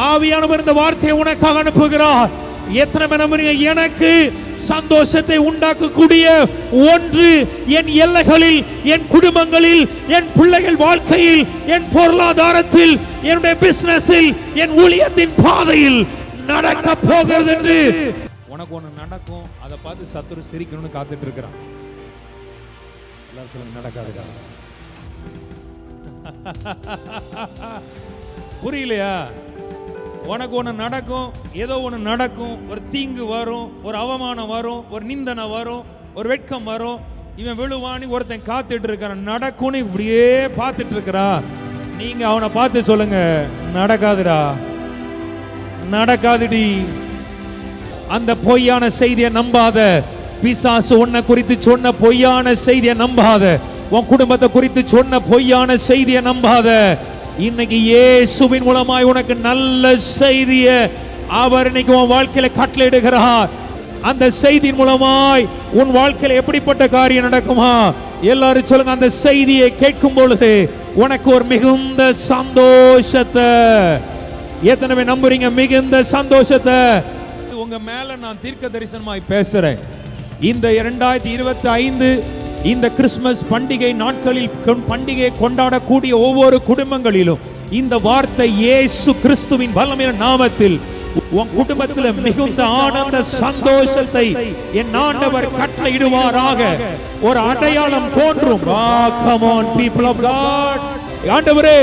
ஆவியானவர் இந்த வார்த்தையை உனக்காக அனுப்புகிறார். எத்தனை பேர் எனக்கு சந்தோஷத்தை உண்டாக்கக்கூடிய ஒன்று என் எல்லைகளில், என் குடும்பங்களில், என் பிள்ளைகள் வாழ்க்கையில், என் பொருளாதாரத்தில், என்னுடைய பிசினஸில், என் ஊழியத்தின் பாதையில் நடக்க போகிறது என்று உனக்கு ஒண்ணு நடக்கும். அதை பார்த்து சத்துரு சிரிக்கணும்னு காத்துட்டு இருக்கிறான். எல்லாரும் சொல்லுங்க, நடக்காதுடா. புரியலையா? உனக்கு ஒண்ணு நடக்கும், ஏதோ ஒண்ணு நடக்கும். ஒரு தீங்கு வரும், ஒரு அவமானம் வரும், ஒரு நிந்தனை வரும், ஒரு வெட்கம் வரும். இவன் விழுவானி ஒருத்தன் காத்துட்டு இருக்கிறான். நடக்கும்னு இப்படியே பார்த்துட்டு இருக்கிறா. நீங்க அவனை பார்த்து சொல்லுங்க, நடக்காதுடா, நடக்காதுடி. அந்த பொய்யான செய்தியை நம்பாத. பிசாசு உன்னை குறித்து சொன்ன பொய்யான செய்தியை நம்பாத. உன் குடும்பத்தை குறித்து சொன்ன பொய்யான செய்தியை நம்பாத. இன்னைக்கு இயேசுவின் மூலமாய் உனக்கு நல்ல செய்தியை அவர் இன்னைக்கு உன் வாழ்க்கையில கட்டளையிடுகிறார். அந்த செய்தியின் மூலமாய் உன் வாழ்க்கையில எப்படிப்பட்ட காரியம் நடக்குமா? எல்லாரும் சொல்லுங்க, அந்த செய்தியை கேட்கும் பொழுது உனக்கு ஒரு மிகுந்த சந்தோஷத்தை. எத்தனை பேர் நம்புறீங்க மிகுந்த சந்தோஷத்தை? உங்க மேல நான் தீர்க்க தரிசனமாய் பேசுறேன். இந்த 2025 இந்த கிறிஸ்துமஸ் பண்டிகை நாட்களில் பண்டிகை கொண்டாடக்கூடிய ஒவ்வொரு குடும்பங்களிலும் இந்த வார்த்தை இயேசு கிறிஸ்துவின் வல்லமையான நாமத்தில் உன் குடும்பத்தில் மிகுந்த ஆனந்த சந்தோஷத்தை என் ஆண்டவர் கட்டளையிடுவாராக. ஒரு அடையாளம் தோன்றும். Come on people of God. ஆண்டவரே,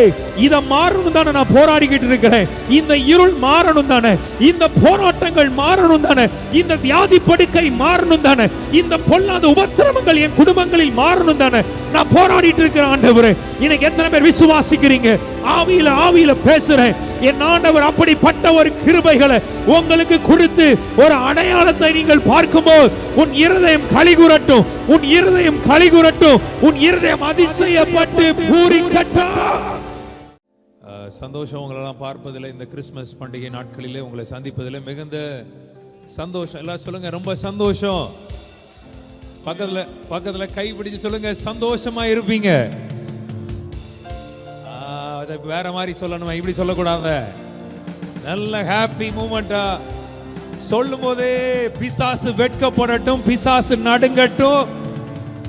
இத மாறணும் தானே நான் போராடிக்கிட்டு இருக்கிறேன். இந்த இருள் மாறணும் தானே, இந்த போராட்டங்கள் மாறணும் தானே, இந்த வியாதி படுக்கை மாறணும் தானே, இந்த பொல்லாத உபத்திரவங்கள் என் குடும்பங்களில் மாறணும் தானே நான் போராடிட்டு இருக்கிறேன். ஆண்டவரே, இன்னைக்கு எத்தனை பேர் விசுவாசிக்கிறீங்க? ஆவியில பேசுறேன். என் ஆண்டவர் அப்படிப்பட்ட ஒரு கிருபைகளை உங்களுக்கு கொடுத்து ஒரு அடையாளத்தை நீங்கள் பார்க்கும்போது உன் இருதயம் களிகுரட்டும், உன் இருதயம் களிகுரட்டும், உன் இருதயம் அதிசயப்பட்டு பூரிக்கட்டும். சந்தோஷம் உங்களெல்லாம் பார்ப்பதில், இந்த கிறிஸ்துமஸ் பண்டிகை நாட்களிலே உங்களை சந்திப்பதில் மிகுந்த சந்தோஷம். எல்லாம் சொல்லுங்க, ரொம்ப சந்தோஷம். பக்கத்துல கை பிடிச்சு சொல்லுங்க, சந்தோஷமா இருப்பீங்க. வேற மாதிரி சொல்லணுமா, இப்படி சொல்லக்கூடாது. நல்ல ஹாப்பி மூமெண்டா சொல்லும் போதே பிசாசு வெட்கப்படட்டும், பிசாசு நடுங்கட்டும்,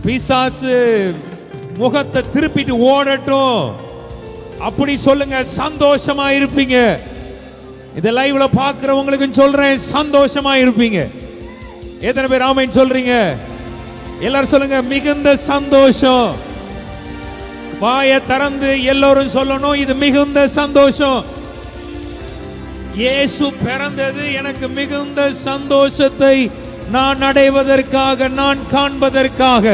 பிசாசு முகத்தை திருப்பிட்டு ஓடட்டும். அப்படி சொல்லுங்க, சந்தோஷமா இருப்பீங்க. இந்த லைவ்ல பாக்குறவங்களுக்கு சொல்றேன், சந்தோஷமா இருப்பீங்க. எத்தனை பேர் ஆமென் சொல்றீங்க? எல்லாரும் சொல்லுங்க, மிகுந்த சந்தோஷம். வாயை திறந்து எல்லோரும் சொல்லணும், இது மிகுந்த சந்தோஷம். இயேசு பிறந்தது எனக்கு மிகுந்த சந்தோஷத்தை நான் அடைவதற்காக, நான் காண்பதற்காக.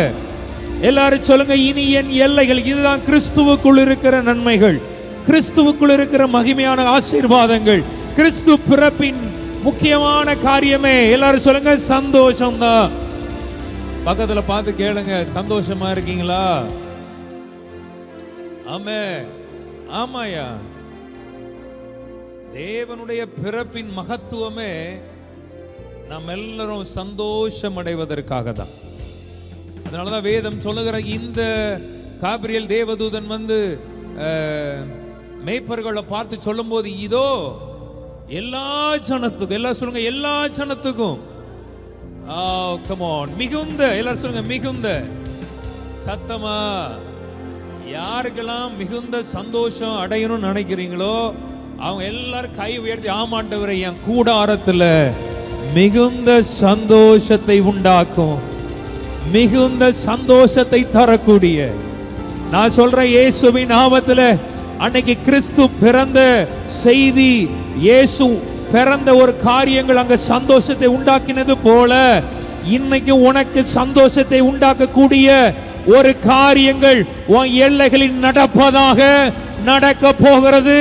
எல்லாரும் சொல்லுங்க, இனி என் எல்லைகள். இதுதான் கிறிஸ்துவுக்குள் இருக்கிற நன்மைகள், கிறிஸ்துவுக்குள் இருக்கிற மகிமையான ஆசீர்வாதங்கள், கிறிஸ்து பிறப்பின் முக்கியமான காரியமே. எல்லாரும் சொல்லுங்க, சந்தோஷம்தான். பக்கத்துல பார்த்து கேளுங்க, சந்தோஷமா இருக்கீங்களா? ஆமென். ஆமாயா, தேவனுடைய பிறப்பின் மகத்துவமே நாம் எல்லாரும் சந்தோஷம் அடைவதற்காக தான். அதனாலதான் வேதம் சொல்லுகிற, இந்த காபிரியல் தேவதூதன் வந்து மேய்ப்பர்களை பார்த்து சொல்லும் போது, இதோ எல்லா ஜனத்துக்கும், எல்லாம் சொல்லுங்க, எல்லா ஜனத்துக்கும், come on, மிகுந்த, எல்லாரும் சொல்லுங்க, மிகுந்த சத்தமா. யாருக்கெல்லாம் மிகுந்த சந்தோஷம் அடையணும்னு நினைக்கிறீங்களோ அவங்க எல்லாரும் கை உயர்த்தி, ஆமாண்டவரே, என் கூடாரத்துல மிகுந்த சந்தோஷத்தை உண்டாக்கும், மிகுந்த சந்தோஷத்தை தரக்கூடிய, நான் சொல்றேன், இயேசுவின் நாமத்துல அன்னைக்கு கிறிஸ்து பிறந்த செய்தி, இயேசு பிறந்த ஒரு காரியங்கள் அங்க சந்தோஷத்தை உண்டாக்கினது போல, இன்னைக்கு உனக்கு சந்தோஷத்தை உண்டாக்கக்கூடிய ஒரு காரியங்கள் உன் எல்லைகளில் நடப்பதாக, நடக்க போகிறது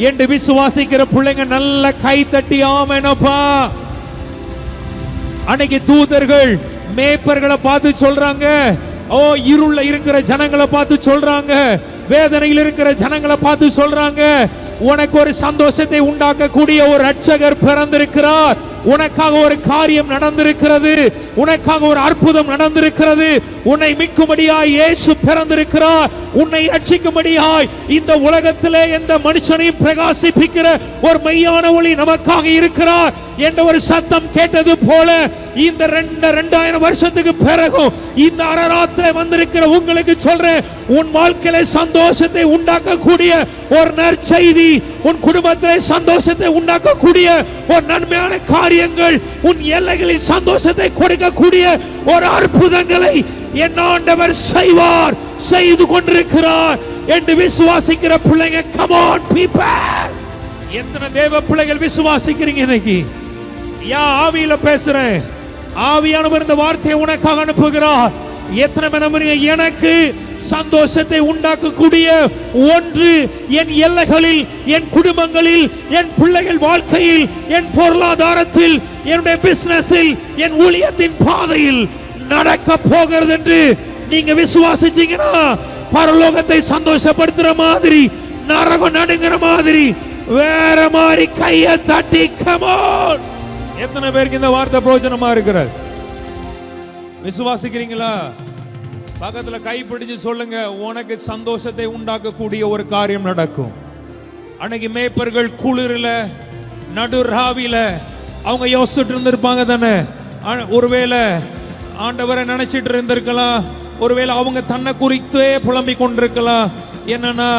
என்று விசுவாசிக்கிற பிள்ளைங்க நல்ல கை தட்டி ஆமெனப்பா. அன்னைக்கு தூதர்கள் மேய்ப்பர்களை பார்த்து சொல்றாங்க, ஓ இருள்ல இருக்கிற ஜனங்களை பார்த்து சொல்றாங்க, வேதனையில் இருக்கிற ஜனங்களை பார்த்து சொல்றாங்க, உனக்கு ஒரு சந்தோஷத்தை உண்டாக்கக்கூடிய ஒரு ரட்சகர் பிறந்திருக்கிறார், உனக்காக ஒரு காரியம் நடந்திருக்கிறது, உனக்காக ஒரு அற்புதம் நடந்திருக்கிறது. உன்னை மீட்கும்படியாய் இயேசு பிறந்திருக்கிறார். உன்னை ரட்சிக்கும்படியாய் இந்த உலகத்திலே எந்த மனுஷனையும் பிரகாசிப்பிக்கிற ஒரு மெய்யான ஒளி நமக்காக இருக்கிறார் என்ற ஒரு சத்தம் கேட்டது போல இந்த 2000 வருஷத்துக்கு பிறகு இந்த அரராத்திரை வந்திருக்கிற உங்களுக்கு சொல்றேன், உன் வாழ்க்கையில சந்தோஷத்தை உண்டாக்கக்கூடிய ஒரு நற்செய்தி, உன் குடும்பத்திலே சந்தோஷத்தை உண்டாக்கக்கூடிய ஒரு நன்மையான காரியங்கள், உன் எல்லைகளில் சந்தோஷத்தை கொடுக்கக்கூடிய ஒரு அற்புதங்களை என் ஆண்டவர் செய்வார், செய்து கொண்டிருக்கிறார் என்று விசுவாசிக்கிற பிள்ளைங்க, come on people. எத்தனை தேவ பிள்ளைகள் விசுவாசிக்கிறீங்க இன்னைக்கு? ஆவியில பேசுறேன், ஆவியானவர் இந்த வார்த்தையை உனக்காக அனுப்புகிறார். எத்தனை பேர் எனக்கு சந்தோஷத்தை உண்டாக்கக்கூடிய ஒன்று என் எல்லைகளில், என் குடும்பங்களில், என் பிள்ளைகள் வாழ்க்கையில், என் பொருளாதாரத்தில், என்னுடைய பிசினஸில், என் ஊழியத்தின் பாதையில் நடக்க போகிறது என்று நீங்க விசுவாசிச்சீங்கன்னா, பரலோகத்தை சந்தோஷப்படுத்துற மாதிரி, நரகம் நடுங்கிற மாதிரி, வேற மாதிரி கையை தட்டி come on. எத்தனை பேருக்கு இந்த வார்த்தை பிரயோஜனமா இருக்கிறது? விசுவாசிக்கிறீங்களா? பக்கத்துல கை பிடிச்சு சொல்லுங்க, உனக்கு சந்தோஷத்தை உண்டாக்கக்கூடிய ஒரு காரியம் நடக்கும். அன்னைக்கு மேய்ப்பர்கள் குளிரில நடு ராவில அவங்க யோசிச்சுட்டு இருந்திருப்பாங்க தானே. ஒருவேளை ஆண்டவரை நினைச்சிட்டு இருந்திருக்கலாம், ஒருவேளை அவங்க தன்னை குறித்தே புலம்பிக் கொண்டிருக்கலாம். என்னன்னா,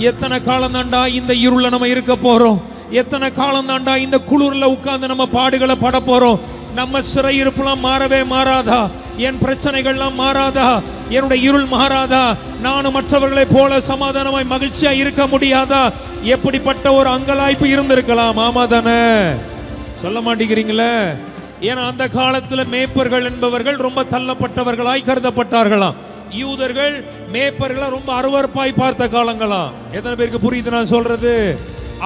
எத்தனை காலம் தாண்டா இந்த இருள நம்ம இருக்க போறோம், எத்தனை காலம் தாண்டா இந்த குளிர்ல உட்கார்ந்து நம்ம பாடுகளை பட போறோம், நம்ம சிறையிருப்புலாம் மாறவே மாறாதா, என் பிரச்சனைகள்லாம் மாறாதா, என்னுடைய இருள் மாறாதா, நானும் மற்றவர்களை போல சமாதானமாய் மகிழ்ச்சியா இருக்க முடியாதா? எப்படிப்பட்ட ஒரு அங்கலாய்ப்பு இருந்திருக்கலாம். ஆமா தானே? சொல்ல மாட்டேங்கிறீங்களே? ஏன்னா அந்த காலத்துல மேய்ப்பர்கள் என்பவர்கள் ரொம்ப தள்ளப்பட்டவர்களாய் கருதப்பட்டார்களாம். யூதர்கள் மேய்ப்பர்களை ரொம்ப அருவருப்பாய் பார்த்த காலங்களாம். எத்தனை பேருக்கு புரியுது நான் சொல்றது?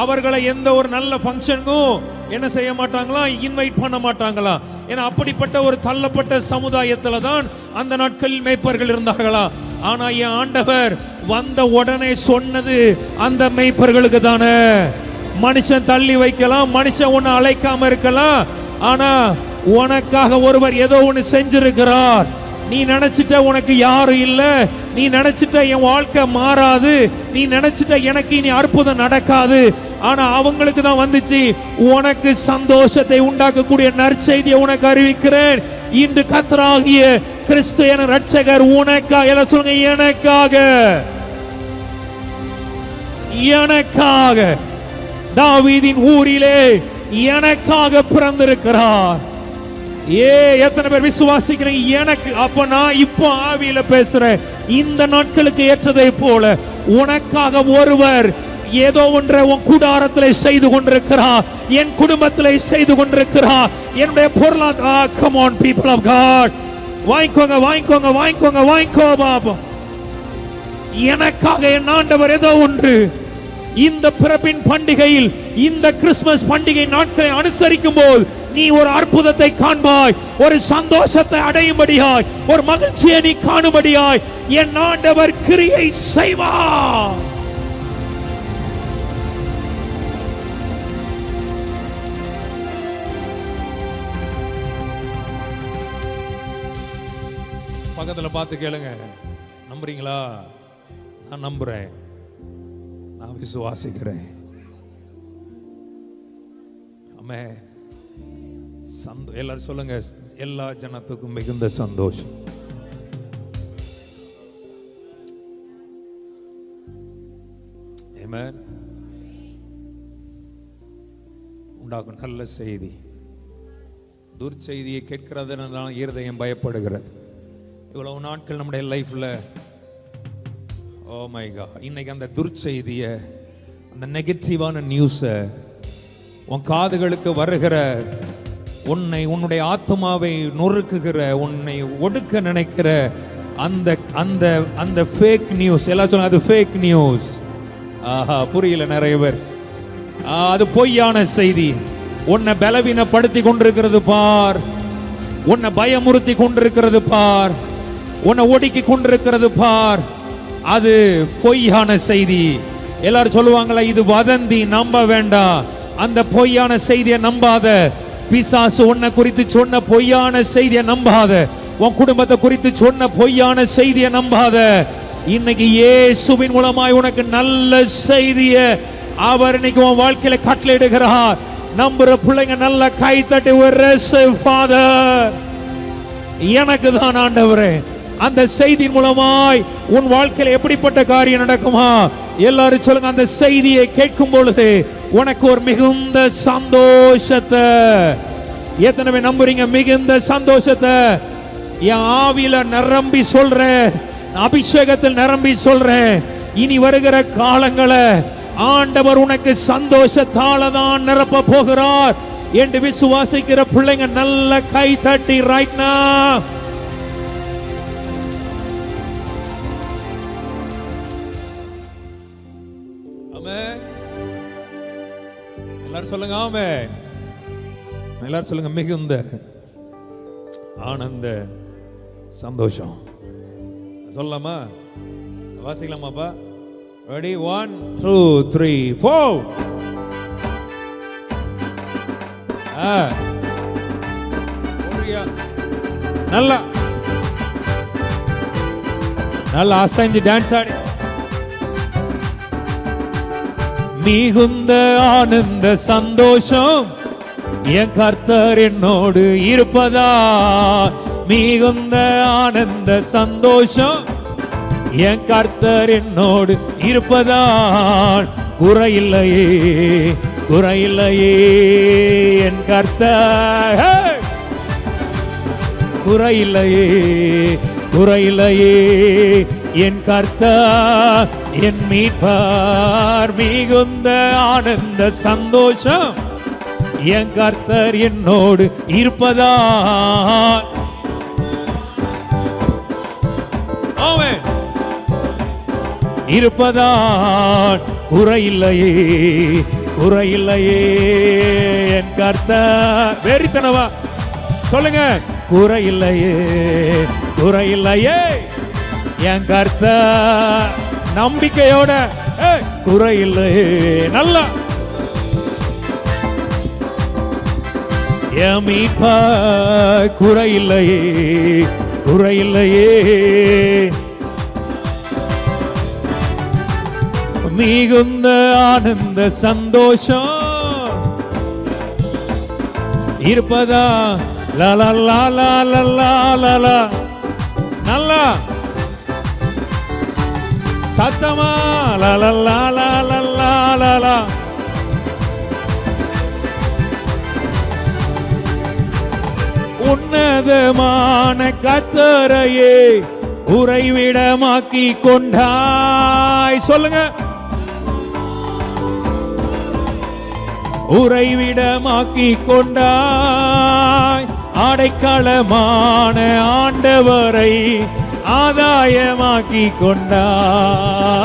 அவர்களை எந்த ஒரு நல்ல ஃபங்க்ஷனுக்கும் என்ன செய்ய மாட்டாங்களா, இன்வைட் பண்ண மாட்டாங்களா. ஏன்னா அப்படிப்பட்ட ஒரு தள்ளப்பட்ட சமுதாயத்துல தான் அந்த நாட்களில் மேய்ப்பர்கள் இருந்தார்களா. ஆனா என் ஆண்டவர் வந்த உடனே சொன்னது அந்த மேய்ப்பர்களுக்கு தானே. மனுஷன் தள்ளி வைக்கலாம், மனுஷன் ஒன்னு அழைக்காம இருக்கலாம், ஆனா உனக்காக ஒருவர் ஏதோ ஒன்னு செஞ்சிருக்கிறார். நீ நினைச்சிட்ட உனக்கு யாரும் இல்ல, நீ நினைச்சிட்ட என் வாழ்க்கை மாறாது, நீ நினைச்சிட்ட எனக்கு இனி அற்புதம் நடக்காது, ஆனா அவங்களுக்கு தான் வந்துச்சு. உனக்கு சந்தோஷத்தை உண்டாக்கக்கூடிய நற்செய்தியை உனக்கு அறிவிக்கிறேன். இன்று கர்த்தராகிய கிறிஸ்து என ரட்சகர் உனக்காக, எல்லாம் சொல்லுங்க, எனக்காக, எனக்காக தாவீதின் ஊரிலே எனக்காக பிறந்திருக்கிறார். எத்தனை பேர் விசுவாசிக்கிறீங்க? எனக்கு அப்ப நான் இப்போ ஆவியில பேசுறேன். இந்த நாட்களுக்கு ஏற்றதை போல உனக்காக ஒருவர் ஏதோ ஒன்றை உன் கூடாரத்திலே செய்து கொண்டிருக்கிறார், என் குடும்பத்திலே செய்து கொண்டிருக்கிறார், என்னுடைய பொருளாதார. come on people of God, வாங்கிக்கோங்க வாங்கிக்கோங்க வாங்கிக்கோங்க வாங்கிக்கோ பாபா. எனக்காக என் ஆண்டவர் ஏதோ ஒன்று இந்த பிறப்பின் பண்டிகையில், இந்த கிறிஸ்துமஸ் பண்டிகை நாட்களை அனுசரிக்கும் போது நீ ஒரு அற்புதத்தை காண்பாய், ஒரு சந்தோஷத்தை அடையும்படியாய், ஒரு மகிழ்ச்சியை நீ காணும்படியாய் என் ஆண்டவர் கிரியை செய்வார். பக்கத்துல பார்த்து கேளுங்க, நம்புறீங்களா? நான் நம்புறேன், நான் விசுவாசிக்கிறேன். ஆமென். எல்லாரும் சொல்லுங்க, எல்லா ஜனத்துக்கும் மிகுந்த சந்தோஷம். ஆமென். உண்டாகும் நல்ல செய்தி. துர்ச்செய்தியை கேட்கிறதுனால இருதயம் பயப்படுகிறது. இவ்வளவு நாட்கள் நம்முடைய லைஃப்ல, ஓ மை காட், இன்னைக்கு அந்த துர்ச்செய்திய, அந்த நெகட்டிவான நியூஸை உன் காதுகளுக்கு வருகிற, உன்னை, உன்னுடைய ஆத்மாவை நொறுக்குகிற, உன்னை ஒடுக்க நினைக்கிற அந்த அந்த அந்த ஃபேக் நியூஸ், எல்லாம் சொல்லுங்க, அது ஃபேக் நியூஸ். ஆஹா, புரியல நிறைய பேர். அது பொய்யான செய்தி. உன்னை பலவீனப்படுத்தி கொண்டிருக்கிறது பார், உன்னை பயமுறுத்தி கொண்டிருக்கிறது பார், உன்னை ஒடுக்கி கொண்டிருக்கிறது பார், அது பொய்யான செய்தி. எல்லாரும் சொல்லுவாங்களா, இது வதந்தி, நம்ப வேண்டாம். அந்த பொய்யான செய்தியை நம்பாத. பிசாசு உன்னை குறித்து சொன்ன பொய்யான செய்தியை நம்பாத. உன் குடும்பத்தை குறித்து சொன்ன பொய்யான செய்தியை நம்பாத. இன்னைக்கு இயேசுவின் மூலமாய் உனக்கு நல்ல செய்தியை அவர் இன்னைக்கு உன் வாழ்க்கையில கட்டளையிடுகிறார். நம்புற பிள்ளைங்க நல்ல கை தட்டி ஃபாதர், எனக்கு தான் ஆண்டவரே. அந்த செய்தியின் மூலமாய் உன் வாழ்க்கையில எப்படிப்பட்ட காரியம் நடக்குமா? எல்லாரும் சொல்லுங்க. அந்த செய்தியை கேட்கும் பொழுது உனக்கு ஒரு மிகுந்த சந்தோஷத்தை. எத்தனை பேர் நம்புறீங்க? மிகுந்த சந்தோஷத்தை என் ஆவியில நிரம்பி சொல்றேன், அபிஷேகத்தில் நிரம்பி சொல்றேன். இனி வருகிற காலங்களை ஆண்டவர் உனக்கு சந்தோஷத்தால தான் நிரப்ப போகிறார் என்று விசுவாசிக்கிற பிள்ளைங்க நல்ல கை தட்டி ரைட் நவ. ஆமென். எல்லாரும் சொல்லுங்க ஆமென். எல்லாரும் சொல்லுங்க மிகுந்த ஆனந்த சந்தோஷம். சொல்லலாமா? வாசிக்கலாமாப்பா? ரெடி? 1 2 3 4. நல்லா நல்லா அசைஞ்சு டான்ஸ் ஆடி. மிகுந்த ஆனந்த சந்தோஷம் என் கர்த்தர் என்னோடு இருப்பதா. மிகுந்த ஆனந்த சந்தோஷம் என் கர்த்தர் என்னோடு இருப்பதான். குறையில்லையே குறையில்லையே என் கர்த்தர். குறையில்லையே குறையில்லையே என் கர்த்தர் என் மீட்பர். மிகுந்த ஆனந்த சந்தோஷம் என் கர்த்தர் என்னோடு இருப்பதான். ஆமென். இருப்பதான். குறையில்லையே குறையில்லையே என் கர்த்தர். வெறித்தனவா சொல்லுங்க. குறையில்லையே குறையில்லையே என் கர்த்தர். நம்பிக்கையோட குறையில்லையே. நல்லா என் மீட்பர். குறையில்லையே குறையில்லையே மிகுந்த ஆனந்த சந்தோஷம் இருப்பதா. லலா லாலா லலா லலா. நல்லா சத்தமா லலா லாலா லலா லலா. உன்னதமான கர்த்தரையே உறைவிடமாக்கி கொண்டாய். சொல்லுங்க. உறைவிடமாக்கி கொண்டாய். அடைக்கலமான ஆண்டவரை ஆதாயமாக்கி கொண்டாய்.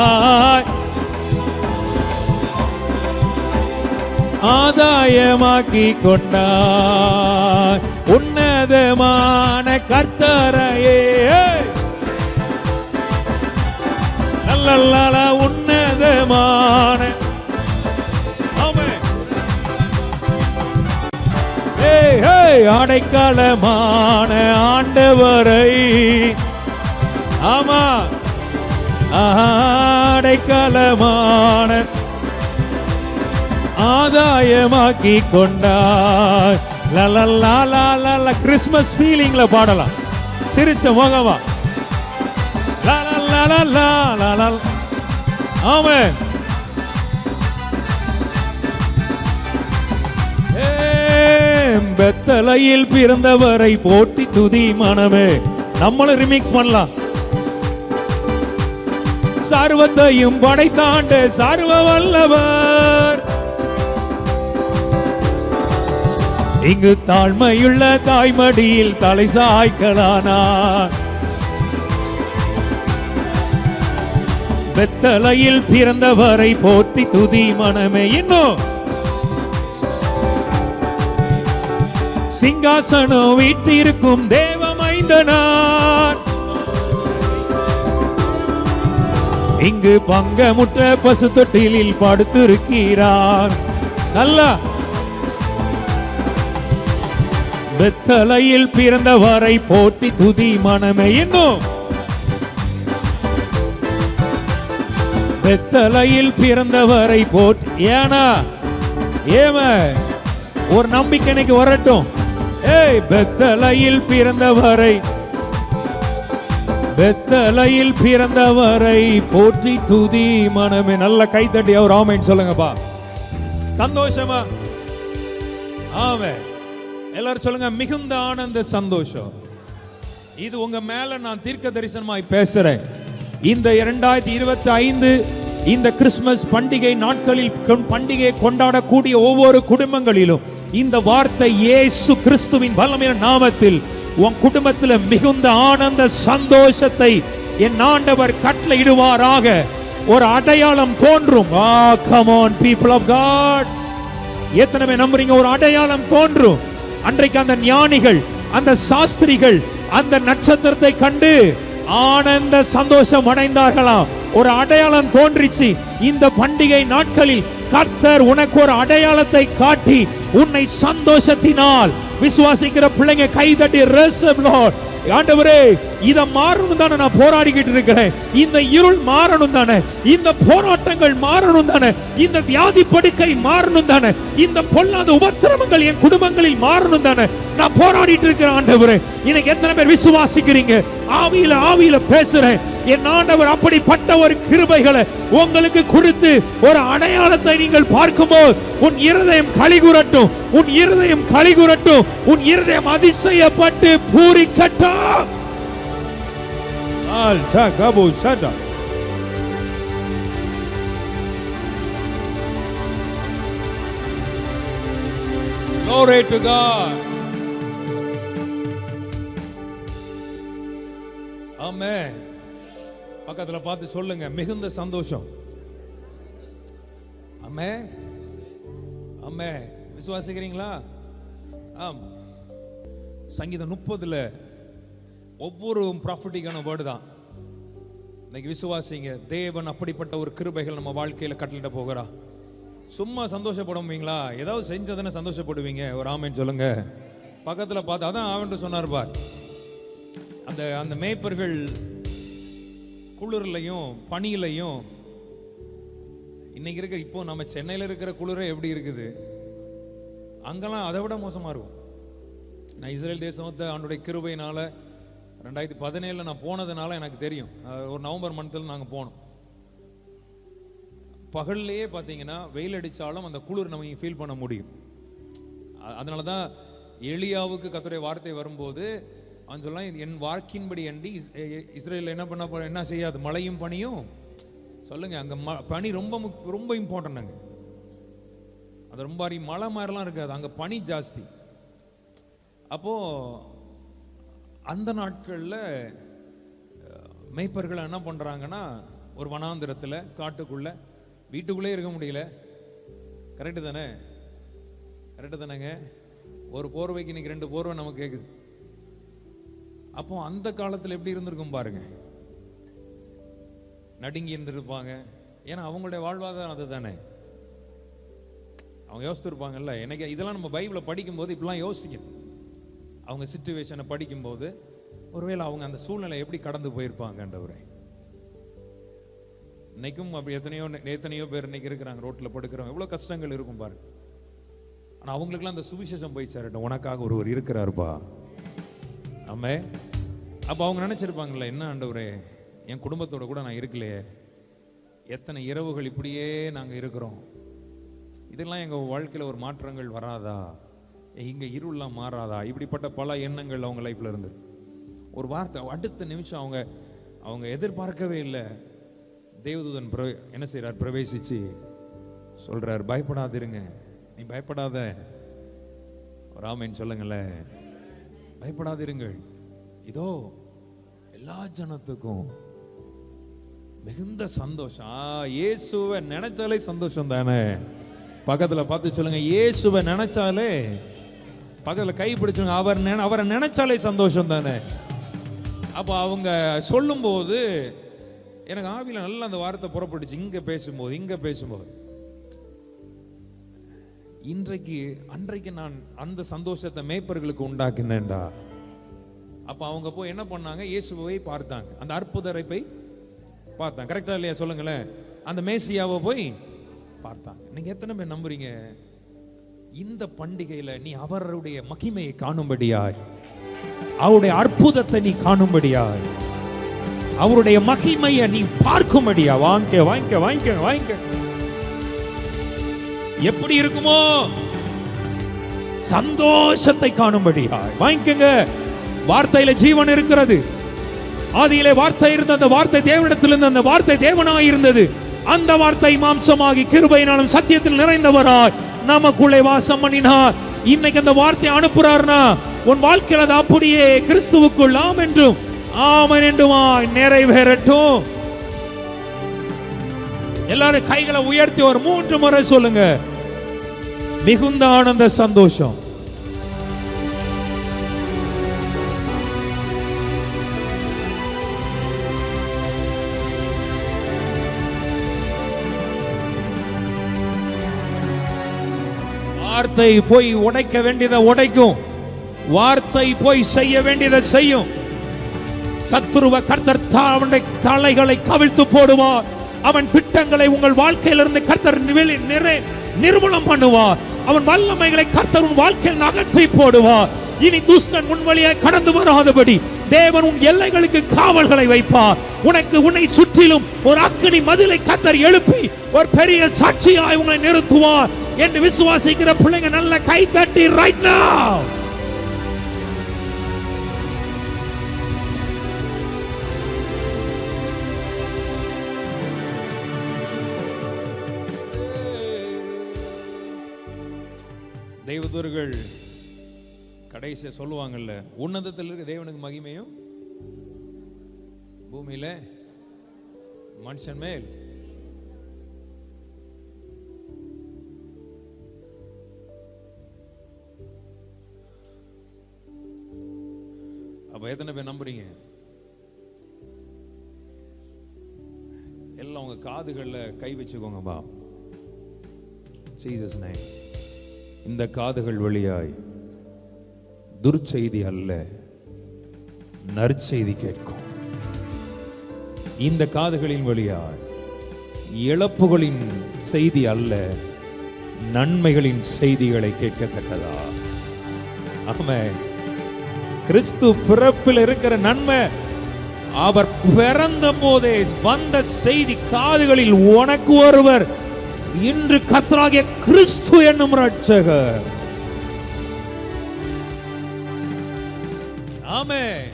ஆதாயமாக்கி கொண்டாய். உன்னதமான கர்த்தரையே நல்ல உன்னதமான. அடைக்கலமான ஆண்டவரை. ஆமா அடைக்கலமான ஆதாயமாக்கி கொண்டாய். லலலலலல. கிறிஸ்மஸ் ஃபீலிங்ல பாடலாம். சிரிச்ச முகமா லலலலலல. ஆமென். பெத்தலையில் பிறந்தவரை போற்றி துதி மனமே. நம்மளும் ரிமிக்ஸ் பண்ணலாம். சர்வத்தையும் படைத்தாண்ட சர்வ வல்லவர் இங்கு தாழ்மையுள்ள தாய்மடியில் தலை சாய்க்கலானார். பெத்தலையில் பிறந்தவரை போற்றி துதி மனமே. இன்னும் சிங்காசனம் வீட்டிருக்கும் தேவமைந்தனார் இங்கு பங்கமுற்ற பசு தொட்டிலில் படுத்திருக்கிறார். நல்லா பெத்தலையில் பிறந்தவரை போற்றி துதி மனமே. இன்னும் பெத்தலையில் பிறந்தவரை போற்றி. ஏனா ஒரு நம்பிக்கை இன்னைக்கு வரட்டும். பெத்தலையில் பிறந்தவரை, பெத்தலையில் பிறந்தவரை போற்றி துதி மனமே. நல்ல கைத்தட்டி அவர் ஆமென் சொல்லுங்கப்பா. சந்தோஷமா? ஆமென். எல்லாரும் சொல்லுங்க, மிகுந்த ஆனந்த சந்தோஷம். இது உங்க மேல நான் தீர்க்க தரிசனமாய் பேசுறேன். இந்த 2025 இந்த கிறிஸ்துமஸ் பண்டிகை நாட்களில் பண்டிகை கொண்டாடக்கூடிய ஒவ்வொரு குடும்பங்களிலும் இந்த வார்த்தை இயேசு கிறிஸ்துவின் வல்லமையான நாமத்தில் உன் குடும்பத்தில் மிகுந்த ஆனந்த சந்தோஷத்தை என் ஆண்டவர் கட்டளையிடுவாராக. ஒரு அடையாளம் தோன்றும். come on people of God, எத்தனை பேர் நம்புறீங்க? ஒரு அடையாளம் தோன்றும். அன்றைக்கு அந்த ஞானிகள், அந்த சாஸ்திரிகள் அந்த நட்சத்திரத்தை கண்டு ஆனந்த சந்தோஷம் அடைந்தார்களாம். ஒரு அடையாளம் தோன்றிச்சு. இந்த பண்டிகை நாட்களில் கர்த்தர் உனக்கு ஒரு அடையாளத்தை காட்டி உன்னை சந்தோஷத்தினால் விசுவாசிக்கிற பிள்ளைங்க கைதட்டி receive Lord. ஆண்டவரே, இத மாறணும் தானே நான் போராடிக்கிட்டு இருக்கிறேன். இந்த இருள் மாறணும் தானே, இந்த போராட்டங்கள் மாறணும் தானே, இந்த வியாதி படுக்கை மாறணும் தானே, இந்த பொல்லாத உபத்திரவங்கள் என் குடும்பங்களில் மாறணும் தானே. நான் போராடிட்டு இருக்கிறேன் ஆண்டவரே. இன்னைக்கு எத்தனை பேர் விசுவாசிக்கிறீங்க? ஆவியில பேசுறேன். என் ஆண்டவர் அப்படிப்பட்ட ஒரு கிருபைகளை உங்களுக்கு கொடுத்து ஒரு அடையாளத்தை நீங்கள் பார்க்கும்போது உன் இருதயம் களிகுறட்டும், உன் இருதயம் களிகுறட்டும், உன் இருதயம் அதிசயப்பட்டு பூரிக்கட்டும். Glory to God. Amen. பக்கத்துல பார்த்து சொல்லுங்க, மிகுந்த சந்தோஷம். ஆமென். ஆமென். விசுவாசிக்கிறீங்களா? ஆம். சங்கீதம் 30ல ஒவ்வொரு ப்ராஃபட்டிக்கான வேர்டு தான். இன்னைக்கு விசுவாசிங்க, தேவன் அப்படிப்பட்ட ஒரு கிருபைகள் நம்ம வாழ்க்கையில கட்டளிட போகிறா. சும்மா சந்தோஷப்படுவீங்களா? ஏதாவது செஞ்சதானே சந்தோஷப்படுவீங்க. ஒரு ஆமென் சொல்லுங்க. பக்கத்துல பார்த்து அதான் ஆவென்று சொன்னார் பார். அந்த மேய்ப்பர்கள் குளிர்லையும் பனியிலையும், இன்னைக்கு இருக்கிற இப்போ நம்ம சென்னையில் இருக்கிற குளிரே எப்படி இருக்குது, அங்கெல்லாம் அதை விட மோசமா இருக்கும். நான் இஸ்ரேல் தேசத்தை அவனுடைய கிருபையினால 2017 நான் போனதுனால எனக்கு தெரியும். ஒரு நவம்பர் மந்த்தில் நாங்கள் போனோம். பகல்லையே பார்த்தீங்கன்னா வெயில் அடித்தாலும் அந்த குளிர் நம்ம ஃபீல் பண்ண முடியும். அதனால தான் எலியாவுக்கு கர்த்தருடைய வார்த்தை வரும்போது அவன் சொல்லலாம், என் வாக்கின்படி அண்டி இஸ்ரேல் என்ன செய்யாது, மழையும் பனியும். சொல்லுங்க, அங்கே பனி ரொம்ப ரொம்ப இம்பார்ட்டன்ட். அங்கே அது ரொம்ப மழை மாதிரிலாம் இருக்காது, அங்கே பனி ஜாஸ்தி. அப்போ அந்த நாட்களில் மேய்ப்பர்கள் என்ன பண்ணுறாங்கன்னா, ஒரு வனாந்திரத்தில் காட்டுக்குள்ள, வீட்டுக்குள்ளே இருக்க முடியல. கரெக்டு தானே? கரெக்டு தானேங்க? ஒரு போர்வைக்கு இன்னைக்கு 2 போர்வை நமக்கு கேட்குது. அப்போ அந்த காலத்தில் எப்படி இருந்திருக்கும் பாருங்க, நடுங்கி இருந்திருப்பாங்க. ஏன்னா அவங்களுடைய வாழ்வாதாரம் அது தானே. அவங்க யோசித்திருப்பாங்கல்ல. எனக்கு இதெல்லாம் நம்ம பைபிளை படிக்கும்போது இப்படிலாம் யோசிக்கணும். அவங்க சிச்சுவேஷனை படிக்கும்போது ஒருவேளை அவங்க அந்த சூழ்நிலை எப்படி கடந்து போயிருப்பாங்கன்றவரே. இன்னைக்கும் அப்படி எத்தனையோ பேர் இன்னைக்கு இருக்கிறாங்க, ரோட்டில் படுக்கிறவங்க. எவ்வளோ கஷ்டங்கள் இருக்கும் பாருங்க. ஆனால் அவங்களுக்குலாம் அந்த சுவிசேஷம் போய் சேரட்டும், உனக்காக ஒருவர் இருக்கிறாருப்பா. ஆமே. அப்போ அவங்க நினைச்சிருப்பாங்கல்ல, என்ன ஆண்டவரே, என் குடும்பத்தோட கூட நான் இருக்கலையே, எத்தனை இரவுகள் இப்படியே நாங்கள் இருக்கிறோம், இதெல்லாம் எங்கள் வாழ்க்கையில் ஒரு மாற்றங்கள் வராதா, இங்கே இருளெலாம் மாறாதா? இப்படிப்பட்ட பல எண்ணங்கள் அவங்க லைஃப்பில் இருந்து ஒரு வார்த்தை அடுத்த நிமிஷம் அவங்க எதிர்பார்க்கவே இல்லை. தேவதூதன் என்ன செய்கிறார், பிரவேசிச்சு சொல்கிறார், பயப்படாதிருங்க, நீ பயப்படாத. ஒரு ஆமென் சொல்லுங்களேன். பயப்படாதிருங்கள், இதோ எல்லா ஜனத்துக்கும் மிகுந்த சந்தோஷம். இயேசுவை நினைச்சாலே சந்தோஷம் தானே. பக்கத்துல பார்த்து சொல்லுங்க, இயேசுவை நினைச்சாலே, பக்கத்துல கை பிடிச்சுங்க, அவரை நினைச்சாலே சந்தோஷம் தானே. அப்போ அவங்க சொல்லும்போது எனக்கு ஆவியில நல்லா அந்த வார்த்தை புறப்பட்டுச்சு. இங்க பேசும்போது அன்றைக்கு நான் அந்த சந்தோஷத்தை மேய்ப்பர்களுக்கு உண்டாக்கினேன்டா. அப்ப அவங்க போய் என்ன பண்ணாங்க? இயேசுவை பார்த்தாங்க, அந்த அற்புதரை போய் பார்த்தாங்க. கரெக்டா இல்லையா? சொல்லுங்களேன். அந்த மேசியாவை போய் பார்த்தாங்க. நீங்க எத்தனை பேர் நம்புறீங்க இந்த பண்டிகையில நீ அவருடைய மகிமையை காணும்படியாய், அவருடைய அற்புதத்தை நீ காணும்படியாய், அவருடைய மகிமையை நீ பார்க்கும்படியா? வாங்க வாங்க வாங்க வாங்க. எப்படி இருக்குமோ சந்தோஷத்தை காணும்படியா வாங்கிக்கங்க. வார்த்தையில ஜீவன் இருக்கிறது. ஆதியிலே வார்த்தை இருந்த, அந்த வார்த்தை தேவனிடத்திலிருந்து, அந்த வார்த்தை தேவனாய் இருந்தது. அந்த வார்த்தை மாம்சமாகி கிருபையினாலும் சத்தியத்தில் நிறைந்தவராய் நமக்குள்ளே வாசம் பண்ணினார். இன்னைக்கு அந்த வார்த்தை அனுப்புறாருன்னா உன் வாழ்க்கையில் அது அப்படியே கிறிஸ்துவுக்குள் ஆம் என்றும் ஆமென் என்றுமாய் நிறைவேறட்டும். எல்லாரும் கைகளை உயர்த்தி ஒரு 3 முறை சொல்லுங்க. மிகுந்த ஆனந்த சந்தோஷம். வார்த்தை போய் உடைக்க வேண்டியதை உடைக்கும். வார்த்தை போய் செய்ய வேண்டியதை செய்யும். சத்துருவ கர்த்தர் அவனுடைய தலைகளை கவிழ்த்து போடுவார். அவன் திட்டங்களை உங்கள் வாழ்க்கையிலிருந்து கர்த்தர் நிர்மூலம் பண்ணுவார். அவன் வல்லமைகளை கர்த்தர் உன் வாழ்க்கையில் அகற்றி போடுவார். இனி துஷ்டன் உன் வழியாய் கடந்து வராதபடி தேவன் உன் எல்லைகளுக்கு காவல்களை வைப்பார். உன்னை சுற்றிலும் ஒரு அக்கினி மதிலை கர்த்தர் எழுப்பி ஒரு பெரிய சாட்சியாய் உங்களை நிறுத்துவார் என்று விசுவாசிக்கிற பிள்ளைங்க நல்ல கை தட்டி ரைட் நவ. தேவதூர்கள் கடைசியா சொல்லுவாங்கல்ல, உன்னதத்தில் இருக்க தேவனுக்கு மகிமையும் பூமியில மனுஷன் மேல். அப்ப எத்தனை பேர் நம்புறீங்க? எல்லாம் உங்க காதுகள்ல கை வச்சுக்கோங்க பா. Jesus name. இந்த காதுகள் வழியாய் துர்ச்செய்தி அல்ல, நற்செய்தி கேட்கும். இந்த காதுகளின் வழியாய் இழப்புகளின் செய்தி அல்ல, நன்மைகளின் செய்திகளை கேட்கத்தக்கதா. ஆமென். கிறிஸ்து பிறப்பில் இருக்கிற நன்மை, அவர் பிறந்த போதே வந்த செய்தி காதுகளில் உனக்கு ஒருவர் இன்று கர்த்தராகிய கிறிஸ்து என்னும் இரட்சகர். ஆமென்.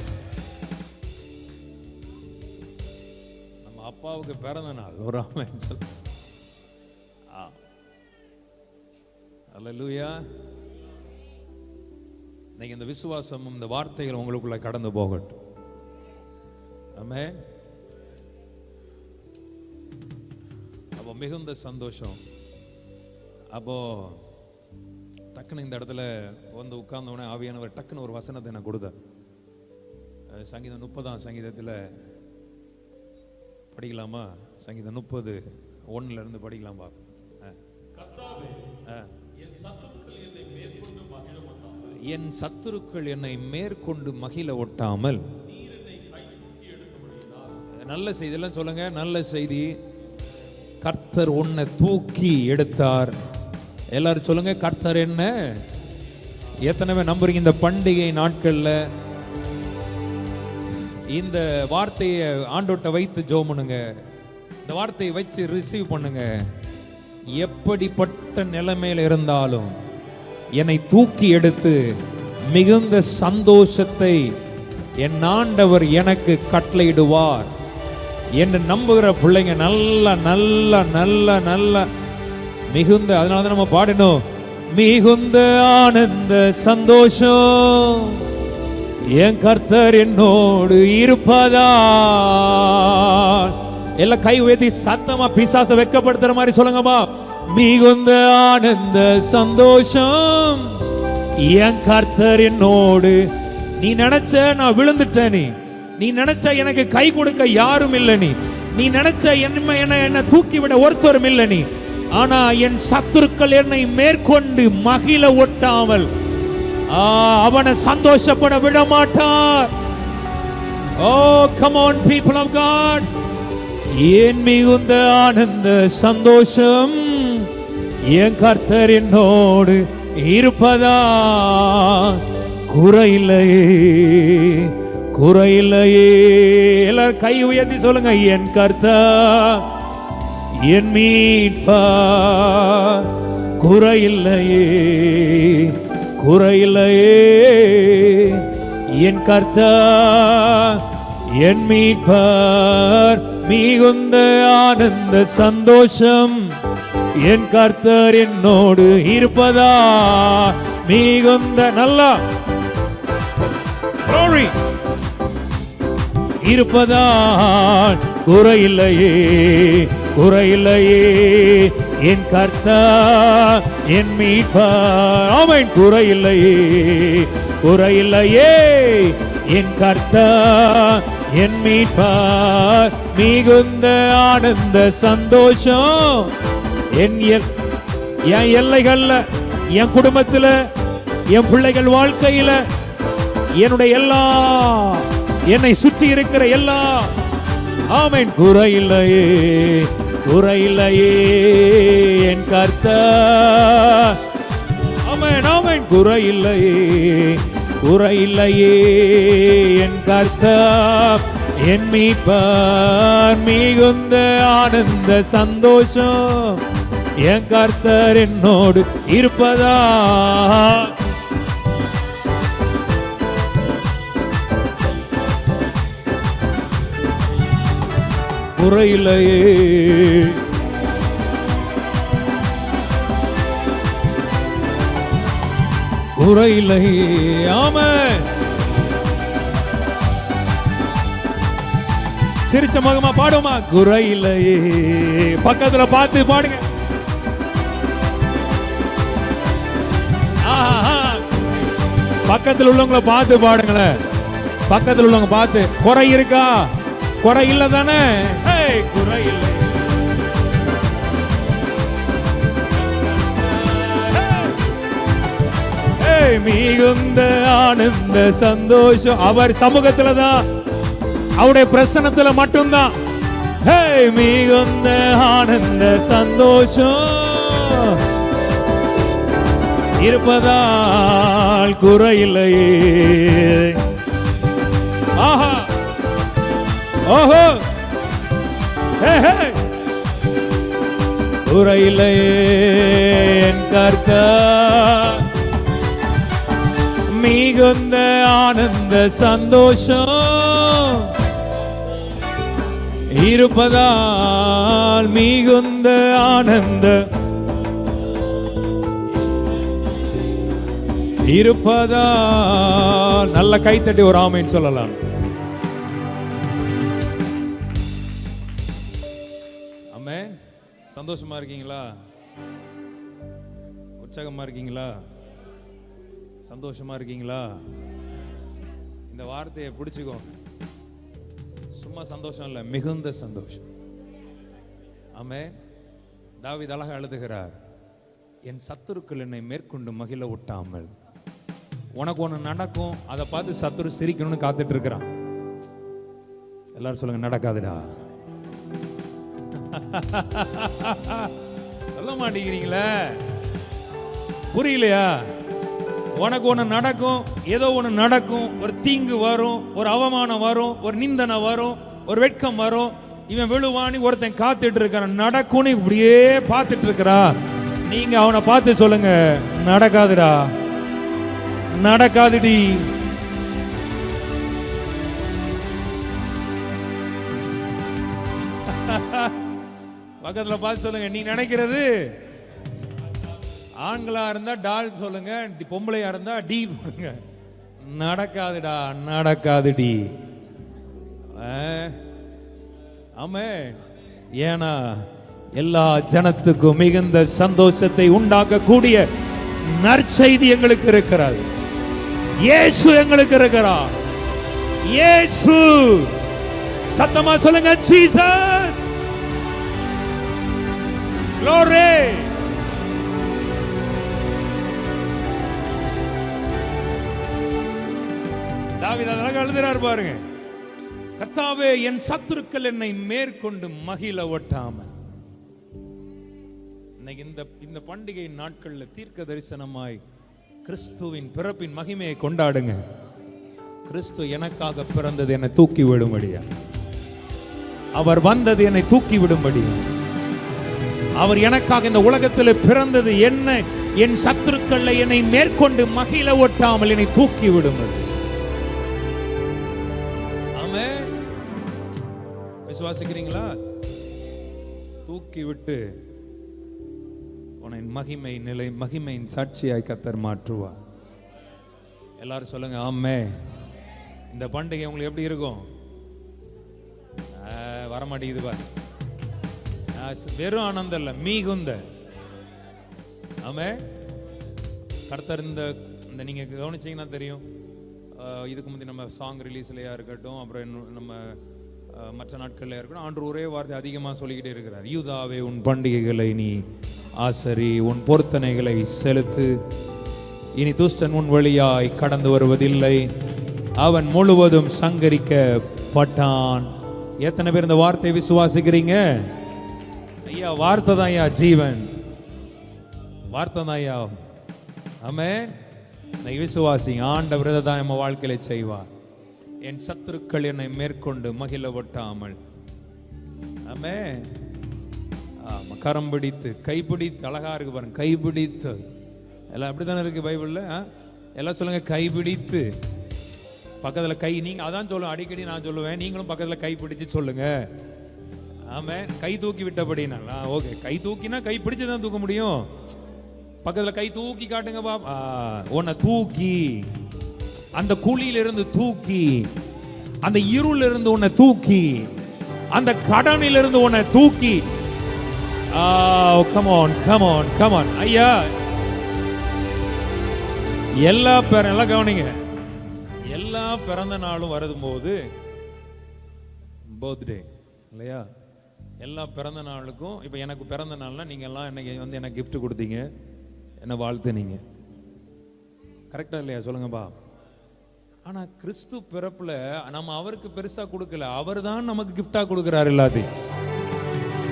நம்ம அப்பாவுக்கு பிறந்த நாள். ஒரு ஆமென் சொல்லு. அல்லேலூயா. இன்னைக்கு இந்த விசுவாசம், இந்த வார்த்தைகள் உங்களுக்குள்ள கடந்து போகட்டும். ஆமென். அப்போ மிகுந்த சந்தோஷம். அப்போ டக்குன்னு இந்த இடத்துல வந்து உட்கார்ந்தவனே ஆவியானவர் டக்குன்னு ஒரு வசனத்தை எனக்கு கொடுத்தார். சங்கீதம் 30ஆம் சங்கீதத்தில் படிக்கலாமா? சங்கீதம் 30:1 இருந்து படிக்கலாமா? என் சத்துருக்கள் என்னை மேற்கொண்டு மகிழ ஒட்டாமல். நல்ல செய்தி எல்லாம் சொல்லுங்க. நல்ல செய்தி. கர்த்தர் உன்னை தூக்கி எடுத்தார். எல்லாரும் சொல்லுங்க, கர்த்தர் என்ன. எத்தனை பேர் நம்புறீங்க? இந்த பண்டிகை நாட்கள்ல இந்த வார்த்தையை ஆண்டோட்ட வைத்து ஜெபம் பண்ணுங்க. இந்த வார்த்தையை வச்சு ரிசீவ் பண்ணுங்க. எப்படிப்பட்ட நிலைமையில இருந்தாலும் என்னை தூக்கி எடுத்து மிகுந்த சந்தோஷத்தை என் ஆண்டவர் எனக்கு கட்டளையிடுவார் என்று நம்புகிற பிள்ளைங்க நல்ல நல்ல நல்ல நல்ல மிகுந்த, அதனால நம்ம பாடணும், மிகுந்த ஆனந்த சந்தோஷம் என் கர்த்தர் என்னோடு இருப்பதா. எல்லாம் கை உயர்த்தி சத்தமா பிசாச வெட்கப்படுத்துற மாதிரி சொல்லுங்கம்மா. மிகுந்த ஆனந்த சந்தோஷம் என் கர்த்தர் என்னோடு. நீ நினைச்ச நான் விழுந்துட்டேன், நீ நினைச்ச எனக்கு கை கொடுக்க யாரும் இல்லை, நீ நினைச்ச என்ன தூக்கி விட ஒருத்தரும் இல்லை, ஆனா என் சத்துருக்கள் என்னை மேற்கொண்டு மகிழ ஒட்டாமல் அவனை சந்தோஷப்பட விட மாட்டார். Oh, come on people of God. என் மிகுந்த ஆனந்த சந்தோஷம் என் கர்த்தர் என்னோடு இருப்பதா குறையில்லையே, குறையில்லையே. எல்லாரும் கை உயர்த்தி சொல்லுங்க, என் கர்த்தர் என் மீட்பர் குறையில்லையே, குறையில்லையே. என் கர்த்தர் என் மீட்பர் மிகுந்த ஆனந்த சந்தோஷம் என் கர்த்தர் என்னோடு இருப்பதா மிகுந்த நல்லா glory இருப்பதா குறையில்லையே, குறையில்லையே. என் கர்த்தர் என் மீட்பர் ஆமென் குறையில்லையே, குறையில்லையே. என் கர்த்தர் என் மீட்பர் மிகுந்த ஆனந்த சந்தோஷம் என் எல்லைகள்ல, என் குடும்பத்துல, என் பிள்ளைகள் வாழ்க்கையில, என்னுடைய எல்லா என்னை சுற்றி இருக்கிற எல்லா ஆமென் குறையில்லையே, குறையில்லையே. என் கர்த்தர் ஆமென் ஆமென் குறையில்லையே, குறையில்லையே. என் கர்த்தர் என் மீட்பர் மிகுந்த ஆனந்த சந்தோஷம் என் கர்த்தர் என்னோடு இருப்பதா குறையில்லையே, குறையில்லையே. ஆமென். சிரிச்ச மகமா பாடுமா, குறையில்லையே. பக்கத்துல பார்த்து பாடுங்க. பக்கத்தில் உள்ளவங்களை பார்த்து பாடுங்களேன். பக்கத்தில் உள்ளவங்க பார்த்து, குறை இருக்கா? குறை இல்ல தானே? குறை இல்லை. மிகுந்த ஆனந்த சந்தோஷம் அவர் சமூகத்துல தான், அவருடைய பிரசன்னத்துல மட்டும்தான். மிகுந்த ஆனந்த சந்தோஷம் இருப்பதால் குறையில்லையே. ஆஹா ஓஹோ குறையில்லையே. என் கர்த்தர் மிகுந்த ஆனந்த சந்தோஷம் இருப்பதால் மிகுந்த ஆனந்த இருப்பதால் நல்ல கைத்தட்டி ஒரு ஆமென் சொல்லலாம். ஆமென். சந்தோஷமா இருக்கீங்களா? உற்சாகமா இருக்கீங்களா? சந்தோஷமா இருக்கீங்களா? இந்த வார்த்தையை பிடிச்சுக்கோ. சும்மா சந்தோஷம் இல்ல, மிகுந்த சந்தோஷம். ஆமென். தாவீது அழகா எழுதுகிறார், என் சத்துருக்கள் என்னை மேற்கொண்டு மகிழ ஒட்டாமல். உனக்கு ஒண்ணு நடக்கும், அதை பார்த்து சத்துரு சிரிக்கணும்னு காத்துட்டு இருக்கிறான். எல்லாரும் சொல்லுங்க, நடக்காதுடா. சொல்ல மாட்டேங்கிறீங்களே, புரியலையா? உனக்கு ஒண்ணு நடக்கும், ஏதோ ஒண்ணு நடக்கும், ஒரு தீங்கு வரும், ஒரு அவமானம் வரும், ஒரு நிந்தனை வரும், ஒரு வெட்கம் வரும். இவன் விழுவானி ஒருத்தன் காத்துட்டு இருக்கிறான், நடக்கும்னு இப்படியே பார்த்துட்டு இருக்கிறா. நீங்க அவனை பார்த்து சொல்லுங்க, நடக்காதுடா, நடக்காதுடி. பக்கத்துல பார்த்து சொல்லுங்க, நீ நினைக்கிறது. ஆண்களா இருந்தா டால் சொல்லுங்க, பொம்பளையா இருந்தா டி சொல்லுங்க. நடக்காதுடா, நடக்காதுடி. ஆமென். ஏன்னா எல்லா ஜனத்துக்கும் மிகுந்த சந்தோஷத்தை உண்டாக்கக்கூடிய நற்செய்தி எங்களுக்கு இருக்கிறது. இயேசு எங்களுக்கு இருக்கிறார். இயேசு. சத்தமா சொல்லுங்க, ஜீசஸ். Glory. தாவீது அழகா எழுதுறார் பாருங்க. கர்த்தாவே, என் சத்துருக்கள் என்னை மேற்கொண்டு மகிழ ஒட்டாமல். இன்னைக்கு இந்த பண்டிகை நாட்கள்ல தீர்க்க தரிசனமாய் கிறிஸ்துவின் பிறப்பின் மகிமையை கொண்டாடுங்க. கிறிஸ்து எனக்காக பிறந்தது என்னை தூக்கி விடும்படியா, அவர் வந்தது என்னை தூக்கி விடும்படியா, அவர் எனக்காக இந்த உலகத்தில் பிறந்தது என்ன, என் சத்துருக்கள் என்னை மேற்கொண்டு மகிழ ஒட்டாமல் என்னை தூக்கி விடும்படி. ஆமென். விசுவாசிக்கிறீங்களா? தூக்கி விட்டு உன்னை மகிமையின் சாட்சியாய் கர்த்தர் மாற்றுவார். எல்லாரும் சொல்லுங்க ஆமென். இந்த பண்டிகை உங்களுக்கு எப்படி இருக்கும்? வரமாட்டேங்குது பாரு. வெறும் ஆனந்தம் இல்ல, மிகுந்த. ஆமென். கர்த்தர் இந்த நீங்க கவனிச்சீங்கன்னா தெரியும், இதுக்கு முந்தைய நம்ம சாங் ரிலீஸ்லையா இருக்கட்டும், அப்புறம் நம்ம மற்ற நாட்கள்ல இருக்கட்டும், ஆண்டு ஒரே வார்த்தை அதிகமாக சொல்லிக்கிட்டே இருக்கிறார். யூதாவே, உன் பண்டிகைகளை நீ ஆசரி, உன் பொருத்தனைகளை செலுத்து, இனி துஷ்டன் உன் வழியாய் கடந்து வருவதில்லை, அவன் முழுவதும் சங்கரிக்கப்பட்டான். எத்தனை பேர் இந்த வார்த்தையை விசுவாசிக்கிறீங்க? ஐயா, வார்த்தை தான் ஐயா ஜீவன், வார்த்தை தான் ஐயா. ஆமென். விசுவாசிங்க, ஆண்டவர் தான் நம்ம வாழ்க்கையில செய்வார். என் சத்துருக்கள் என்னை மேற்கொண்டு மகிழ ஒட்டாமல். ஆமென். கரம் பிடித்து, கைப்பிடித்து, அழகா இருக்கு பாருங்க, கைப்பிடித்து. எல்லாம் அப்படித்தானே இருக்கு பைபிள்ல. எல்லாம் சொல்லுங்க, கைப்பிடித்து. பக்கத்துல கை, நீங்க அதான் சொல்லுவேன் அடிக்கடி, நான் சொல்லுவேன், நீங்களும் பக்கத்துல கை பிடிச்சு சொல்லுங்க. ஆமென். கை தூக்கி விட்டபடினா ஓகே, கை தூக்கினா கை பிடிச்சு தான் தூக்க முடியும். பக்கத்துல கை தூக்கி காட்டுங்க பாப்பா. உன்னை தூக்கி, அந்த குழியிலிருந்து தூக்கி, அந்த இருளிலிருந்து உன்னை தூக்கி, அந்த கடனிலிருந்து உன்னை தூக்கி. come on. ஐயா, எல்லா எல்லாம் கவனிங்க, எல்லா பிறந்த நாளும் வரும்போது பர்த்டே இல்லையா? எல்லா பிறந்த நாளுக்கும், இப்போ எனக்கு பிறந்த நாள்னா நீங்க எல்லாம் எனக்கு எனக்கு gift கொடுத்தீங்க, என்ன வாழ்த்துனீங்க, கரெக்டா இல்லையா? சொல்லுங்கப்பா. ஆனா கிறிஸ்து பிறப்புல நம்ம அவருக்கு பெருசா கொடுக்கல, அவர் தான் நமக்கு கிஃப்டா கொடுக்கிறார் எல்லாத்தையும்.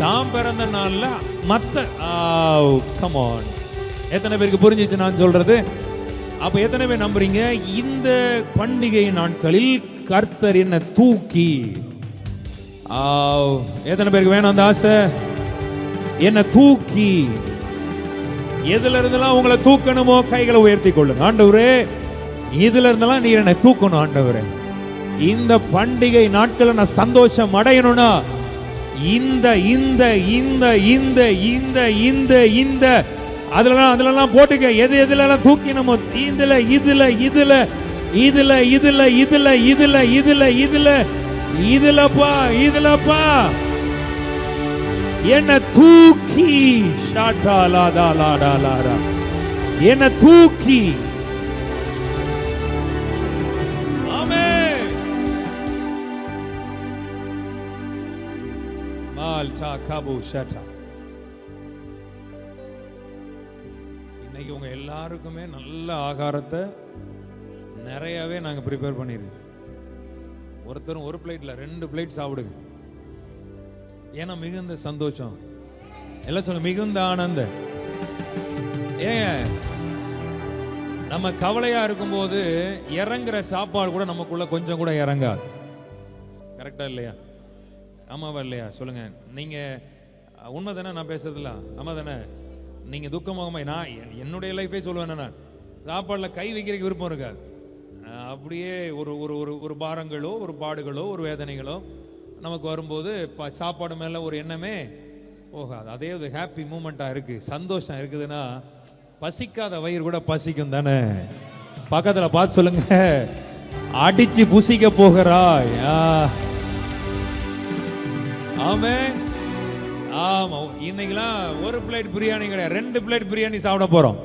தாம் பிறந்த நாள்ல மத்த come on. எத்தனை பேருக்கு புரிஞ்சிச்சு நான் சொல்றது? அப்ப எத்தனை பேர் நம்புறீங்க இந்த பண்டிகை நாட்களில் கர்த்தர் என்ன தூக்கி? எத்தனை பேருக்கு வேணும் அந்த ஆசை? என்ன தூக்கி, எதுல இருந்தெல்லாம் உங்களை தூக்கணுமோ கைகளை உயர்த்தி கொள்ளுங்க. ஆண்டவரே, இதுல இருந்தெல்லாம் நீர் என்னை தூக்கணும் ஆண்டவரே. இந்த பண்டிகை நாட்கள் நான் சந்தோஷம் அடையணும்னா இந்த இந்த இந்த இந்த இந்த இந்த இந்த அதுலலாம் போட்டுக்க. எதுலலாம் தூக்கினமோ இதுல இதுல இதுல இதுல இதுல இதுல இதுல இதுல இதுல இதுலப்பா இதுலப்பா என்ன தூக்கி என்ன தூக்கி. ஆமென். மால்டா காபு ஷட்டா. இன்னைக்கு உங்க எல்லாருக்குமே நல்ல ஆகாரத்தை நிறையவே நாங்க ப்ரிப்பேர் பண்ணிருக்கோம். ஒருத்தரும் ஒரு பிளேட்ல 2 பிளேட் சாப்பிடுங்க. ஏன்னா மிகுந்த சந்தோஷம். எல்லாம் சொல்லுங்க, மிகுந்த ஆனந்த. ஏன் நம்ம கவலையா இருக்கும்போது இறங்குற சாப்பாடு கூட நமக்குள்ள கொஞ்சம் கூட இறங்காது. கரெக்டா இல்லையா? ஆமாவா இல்லையா? சொல்லுங்க. நீங்க உண்மை தானே நான் பேசுறதுல? ஆமா தானே? நீங்க துக்கமாக, நான் என்னுடைய லைஃபே சொல்லுவேன், நான் சாப்பாடுல கை வைக்கிறதுக்கு விருப்பம் இருக்காது. அப்படியே ஒரு ஒரு ஒரு பாரங்களோ ஒரு பாடுகளோ ஒரு வேதனைகளோ நமக்கு வரும்போது சாப்பாடு மேல ஒரு எண்ணமே போகாது. அதே ஒரு ஹாப்பி மூமெண்டா இருக்கு, சந்தோஷம் இருக்குதுன்னா பசிக்காத வயிறு கூட பசிக்கும் தானே? பக்கத்துல பார்த்து சொல்லுங்க, அடிச்சு புசிக்க போகிறாய். ஆமென். ஆமா, இன்னைக்கெல்லாம் ஒரு பிளேட் பிரியாணி கிடையாது, 2 பிளேட் பிரியாணி சாப்பிட போறோம்.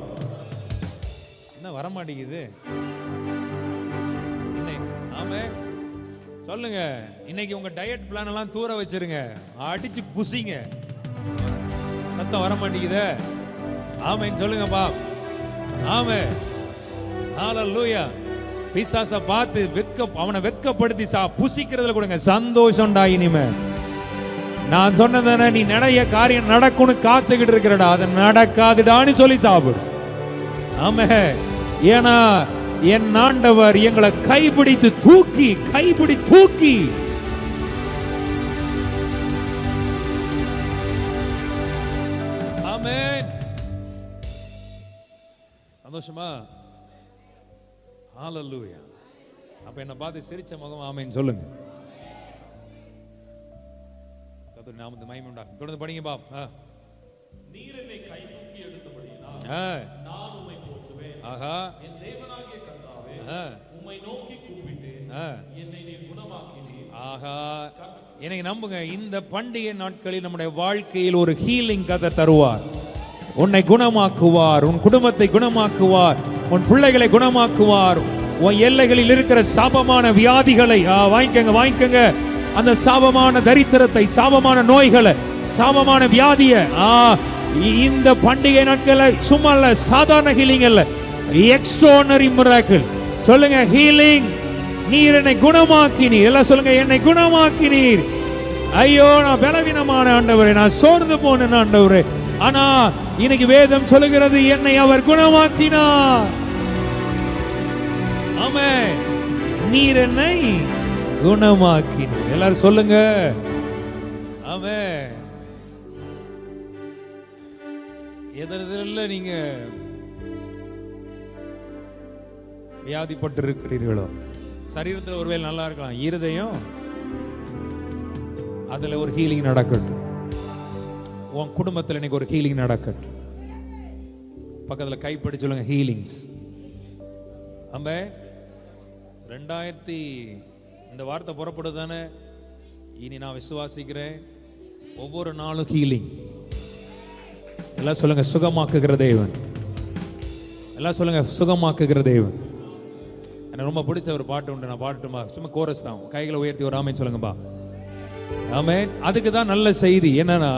என்ன வர மாட்டேங்குது? ஆமென். சொல்லுங்க, இன்னைக்கு உங்க டயட் பிளான் எல்லாம் தூர வச்சிருங்க, அடிச்சு புசிங்க. சத்தம் வர மாட்டேங்குதே. ஆமென் சொல்லுங்கப்பா. ஆமென். ஹalleluya. பிசாசை பார்த்து அவனை வெட்கப்படுத்தி புசிக்கிறதுல கொடுங்க சந்தோஷம்டா. இனிமே நான் சொன்னதானே, நீ நிறைய காரியம் நடக்கும்னு காத்துக்கிட்டு இருக்கிறடா, அது நடக்காதுடான்னு சொல்லி சாப்பிடு. ஆமென். ஏன்னா என் ஆண்டவர் எங்களை கைப்பிடித்து தூக்கி ஆமென். சந்தோஷமா? ஹalleluya. அப்ப என்ன பார்த்து சிரிச்ச முகம் ஆமென் சொல்லுங்க. கர்த்தருடைய நாமத்துக்கு மகிமை உண்டாகட்டும். தொடர்ந்து படிங்க பாப். நீர் என்னை கை தூக்கி எடுத்தபடியினால் நான் உம்மை போற்றுவேன். ஆஹா. என் தேவனாகிய கர்த்தாவே, உம்மை நோக்கி கூப்பிட்டேன், என்னை நீர் குணமாக்கினீர். ஆஹா. என்னை நம்புங்க, இந்த பண்டிகை நாட்களில் நம்முடைய வாழ்க்கையில் ஒரு ஹீலிங் கர்த்தர் தருவார். உன்னை குணமாக்குவார், உன் குடும்பத்தை குணமாக்குவார், உன் பிள்ளைகளை குணமாக்குவார். உன் எல்லைகளில் இருக்கிற சாபமான வியாதிகளை வாங்கிக்கங்க. அந்த சாபமான தரித்திரத்தை, சாபமான நோய்களை, சாபமான வியாதிய இந்த பண்டிகை நாட்களை சும்மா இல்ல, சாதாரண ஹீலிங் இல்ல, எக்ஸ்ட்ரானரி மிராக்கிள். சொல்லுங்க ஹீலிங். நீர் என்னை குணமாக்கினீர். எல்லாம் சொல்லுங்க, என்னை குணமாக்கினீர். ஐயோ, நான் பலவீனமான ஆண்டவரே, நான் சோர்ந்து போனேன் ஆண்டவரே. ஆனா இன்னைக்கு வேதம் சொல்லுகிறது, என்னை அவர் குணமாக்கினார். ஆமென். நீர் என்னை குணமாக்கினீர். எல்லாரும் சொல்லுங்க ஆமென். எதில் நீங்க வியாதிப்பட்டு இருக்கிறீர்களோ, சரீரத்தில் ஒருவேளை நல்லா இருக்கலாம், இருதயம் அதுல ஒரு ஹீலிங் நடக்கட்டும். உன் குடும்பத்தில் இன்னைக்கு ஒரு ஹீலிங் நடக்கட்டும். பக்கத்தில் கைப்படி சொல்லுங்க ஹீலிங்ஸ். ஆமே 2000 இந்த வார்த்தை புறப்படுது தானே. இனி நான் விசுவாசிக்கிறேன், ஒவ்வொரு நாளும் ஹீலிங். எல்லாம் சொல்லுங்க சுகமாக்குகிற தேவன். எல்லாம் சொல்லுங்க சுகமாக்குகிற தேவன். எனக்கு ரொம்ப பிடிச்ச ஒரு பாட்டு உண்டு, நான் பாட்டுமா, சும்மா கோரஸ் தான். கைகளை உயர்த்தி ஒரு ஆமென் சொல்லுங்கப்பா. ஆமென். அதுக்கு தான் நல்ல செய்தி என்னன்னா,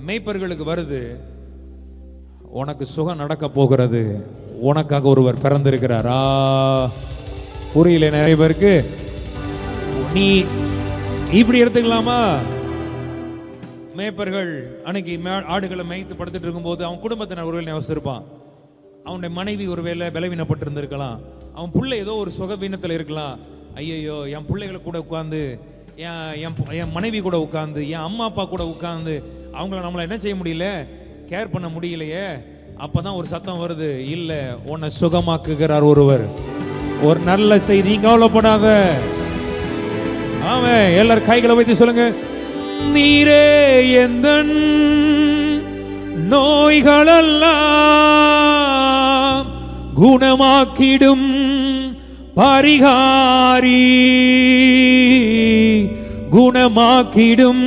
மேய்ப்பர்களுக்கு வருது, உனக்கு சுகம் நடக்க போகிறது, உனக்காக ஒருவர் பிறந்திருக்கிறார். புரியல நிறைய பேருக்கு. நீ இப்படி எடுத்துக்கலாமா? மேய்ப்பர்கள் அன்னைக்கு ஆடுகளை மேய்த்து படுத்துட்டு இருக்கும்போது அவன் குடும்பத்தினர் ஒருவேளை யோசிச்சிருப்பான். அவனுடைய மனைவி ஒருவேளை பலவீனப்பட்டு இருந்திருக்கலாம், அவன் பிள்ளை ஏதோ ஒரு சுகவீனத்தில் இருக்கலாம். ஐயோ, என் பிள்ளைகளை கூட உட்காந்து, என் மனைவி கூட உட்காந்து, என் அம்மா அப்பா கூட உட்காந்து அவங்கள நம்மளை என்ன செய்ய முடியல, கேர் பண்ண முடியலையே. அப்பதான் ஒரு சத்தம் வருது, இல்ல உன்னை சுகமாக்குகிறார் ஒருவர். ஒரு நல்ல செய்தி, கவலைப்படாத. ஆமென். எல்லாரும் கைகளை வைத்து சொல்லுங்க, நீரே எந்தன் நோய்களெல்லாம் குணமாக்கிடும் பரிகாரி, குணமாக்கிடும்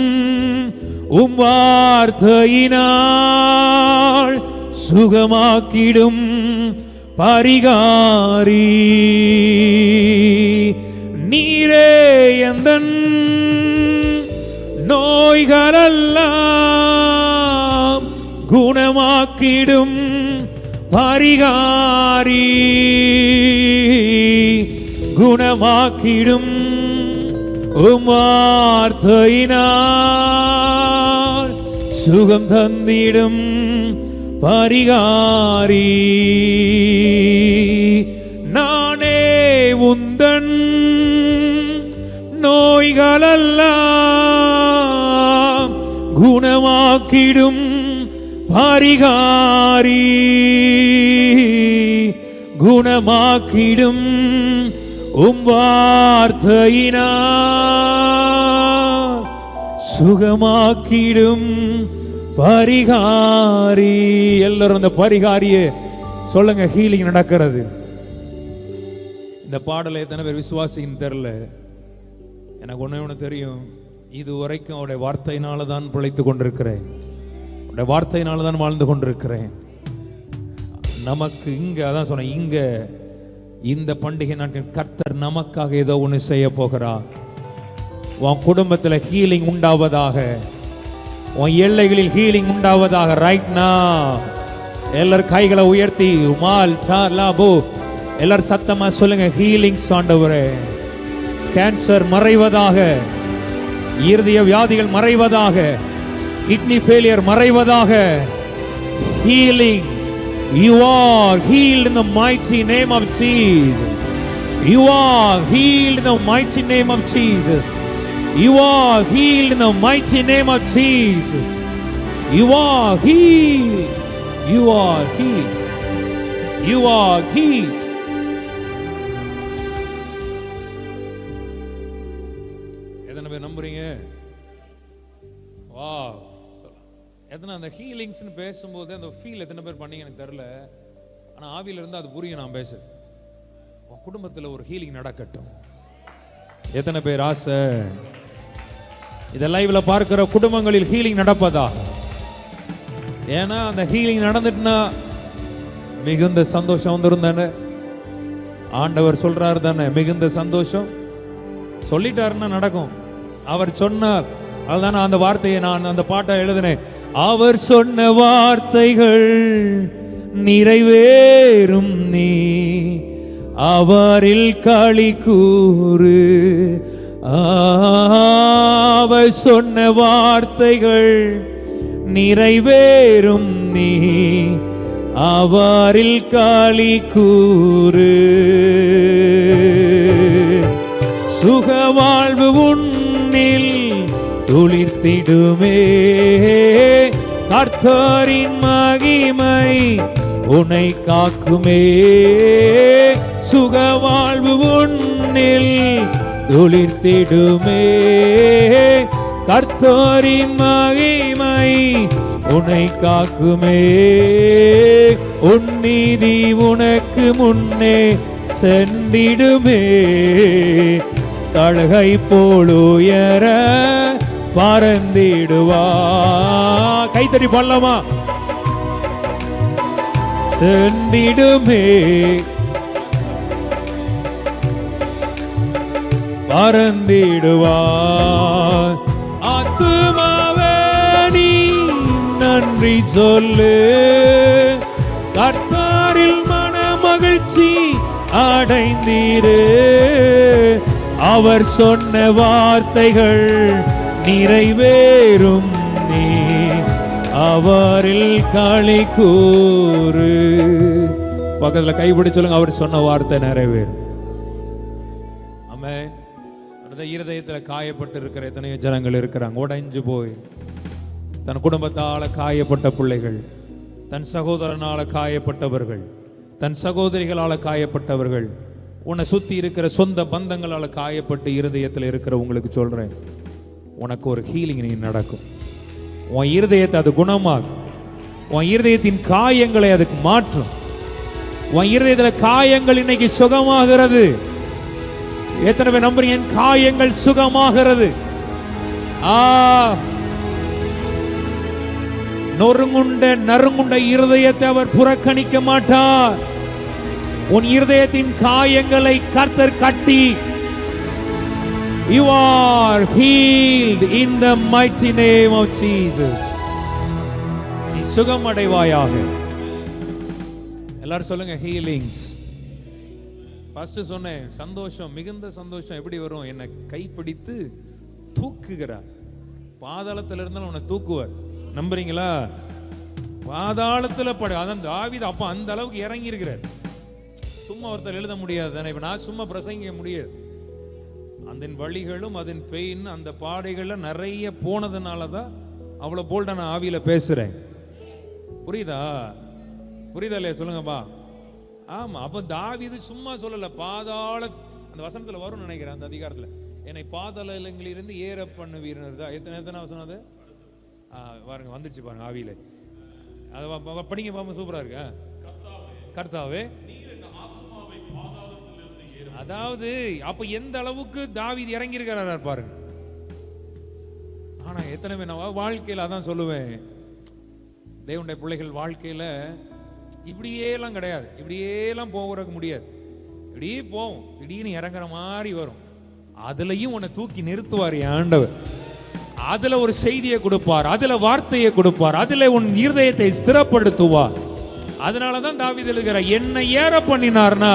உம் வார்த்தையினால் சுகமாக்கிடும் பரிகாரி. நீரே எந்தன் நோய்களெல்லாம் குணமாக்கிடும் பரிகாரி, குணமாக்கிடும் உம் வார்த்தையினால் சுகம் தந்திடும் பரிகாரி. நானே உந்தன் நோய்களெல்லாம் குணமாக்கிடும் பரிகாரி, குணமாக்கிடும் உம் வார்த்தையினால் சுகமாக்கிடும் பரிகாரி. எல்லாரும் அந்த பரிகாரியே சொல்லுங்க. ஹீலிங் நடக்கிறது. இந்த பாடலை எத்தனை பேர் விசுவாசின்னு தெரியல. எனக்கு ஒண்ணு தெரியும், இது வரைக்கும் அவருடைய வார்த்தையினால தான் பிழைத்து கொண்டிருக்கிறேன், அவருடைய வார்த்தையினால தான் வாழ்ந்து கொண்டிருக்கிறேன். நமக்கு இங்க அதான் சொன்னேன், இங்க இந்த பண்டிகை நாட்கள் கர்த்தர் நமக்காக ஏதோ ஒன்று செய்ய போகிறார். உன் குடும்பத்தில் ஹீலிங் உண்டாவதாக, உன் எல்லைகளில் ஹீலிங் உண்டாவதாக. ரைட் now எல்லாரும் கைகளை உயர்த்தி உமால் சாலாபோ எல்லாரும் சத்தமா சொல்லுங்க, ஹீலிங்ஸ் ஆண்டவரே. கேன்சர் மறைவதாக, இருதய வியாதிகள் மறைவதாக, கிட்னி ஃபெயிலியர் மறைவதாக. Healing, you are healed in the mighty name of Jesus. You are healed in the mighty name of Jesus. You are healed in the mighty name of Jesus. You are healed. You are healed. You are healed. எத்தனை பேர் நம்புறீங்க? வா, எத்தனை அந்த ஹீலிங்ஸ்னு பேசும்போது அந்த feel எத்தனை பேர் பண்ணீங்க எனக்கு தெரியல. ஆனால் ஆவியில இருந்து அது புரியும். நான் பேசுறேன், உன் குடும்பத்தில் ஒரு ஹீலிங் நடக்கட்டும். எத்தனை பேர் ஆசை? இதை லைவ்ல பார்க்கிற குடும்பங்களில் ஹீலிங் நடப்பதா? ஏன்னா அந்த ஹீலிங் நடந்துட்டுனா மிகுந்த சந்தோஷம் வந்துடும் தானே. ஆண்டவர் சொல்றாரு தானே, மிகுந்த சந்தோஷம் சொல்லிட்டாருன்னா நடக்கும். அவர் சொன்னார், அதுதானே அந்த வார்த்தையை நான் அந்த பாட்டை எழுதினேன். அவர் சொன்ன வார்த்தைகள் நிறைவேறும், நீ அவரில் களி கூறு. அவர் சொன்ன வார்த்தைகள் நிறைவேறும், நீ அவரில் களி கூறு. சுகவாழ்வு உன்னில் துளிர்த்திடுமே, கர்த்தரின் மகிமை உன்னை காக்குமே. சுகவாழ்வு உன்னில் துளிர்த்திடுமே, கர்த்தரின் மகிமை உன்னை காக்குமே. உன் நீதி உனக்கு முன்னே சென்றிடுமே, கழுகை போல் உயர பறந்திடுவா. கைத்தடி பல்லமா. சென்றிடுமே, பறந்திடுவார். ஆத்துமாவே நீ நன்றி சொல்லு, கர்த்தரில் மன மகிழ்ச்சி அடைந்தீரு. அவர் சொன்ன வார்த்தைகள் நிறைவேறும், நீ அவரில் களி கூறு. பக்கத்துல கைப்பிடி சொல்லுங்க, அவர் சொன்ன வார்த்தை நிறைவேறும். ஆமென். இருதயத்தில் காயப்பட்டு இருக்கிற எத்தனையோ ஜனங்கள் இருக்கிறாங்க, உடைஞ்சு போய் தன் குடும்பத்தால காயப்பட்ட பிள்ளைகள், தன் சகோதரனால காயப்பட்டவர்கள், தன் சகோதரிகளால காயப்பட்டவர்கள், உன்னை சுத்தி இருக்கிற சொந்த பந்தங்களால காயப்பட்டு இருதயத்தில் இருக்கிற உங்களுக்கு சொல்றேன், உனக்கு ஒரு ஹீலிங் நீ நடக்கும். உன் இருதயத்தை அது குணமாகும். உன் இருதயத்தின் காயங்களை அதுக்கு மாற்றும். உன் இருதயத்தில் காயங்கள் இன்னைக்கு சுகமாகிறது. எத்தனை பேர் நம்புறீங்க? என் காயங்கள் சுகமாகிறது. நறுங்குண்ட இருதயத்தை அவர் புறக்கணிக்க மாட்டார். உன் இருதயத்தின் காயங்களை கர்த்தர் கட்டி, you are healed in the mighty name of Jesus. நீ சுகம் அடைவாயாக. எல்லாரும் சொல்லுங்க, ஹீலிங்ஸ். ஃபர்ஸ்ட் சொன்னேன், சந்தோஷம், மிகுந்த சந்தோஷம் எப்படி வரும்? என்னை கைப்பிடித்து தூக்குகிறார். பாதாளத்தில் இருந்தாலும் உன்னை தூக்குவார். நம்புறீங்களா? பாதாளத்தில் அதான் தாவீது அப்ப அந்த அளவுக்கு இறங்கி இருக்கிறார். சும்மா ஒருத்தர் எழுத முடியாது தானே. இப்ப நான் சும்மா பிரசங்கிக்க முடியாது. அதன் வழிகளும் அதன் பெயின் அந்த பாடைகள்ல நிறைய போனதுனால தான் அவ்வளவு போல்டா நான் ஆவியில பேசுறேன். புரியுதா? புரியுதா இல்லையா? சொல்லுங்கப்பா. ஆமா, அப்ப தாவீது சும்மா சொல்லல. பாதாள அந்த வசனத்துல வரும் நினைக்கிறேன், அந்த அதிகாரத்துல, என்னை பாதாளங்களிலிருந்து ஏற பண்ணுவீர். எத்தனை வசனம் அது? பாருங்க, வந்துருச்சு பாருங்க ஆவியில. அதை படிங்க பாப்பா, சூப்பரா இருக்கு. கர்த்தாவே, அதாவது அப்ப எந்த அளவுக்கு தாவீது இறங்கி இருக்கிறார் பாருங்க. ஆனா எத்தனை பேர் நான் வாழ்க்கையில அதான் சொல்லுவேன், தேவனுடைய பிள்ளைகள் வாழ்க்கையில இப்படியே எல்லாம் கிடையாது. இப்படியே எல்லாம் போகிறதுக்கு முடியாது. இப்படியே போவோம், திடீர்னு இறங்குற மாதிரி வரும். அதுலயும் உன்னை தூக்கி நிறுத்துவார் ஆண்டவர். அதுல ஒரு செய்தியை கொடுப்பார், அதுல வார்த்தையை கொடுப்பார், அதுல உன் இருதயத்தை ஸ்திரப்படுத்துவார். அதனாலதான் தாவீது எழுதுகிறார், என்னை ஏற பண்ணினார்னா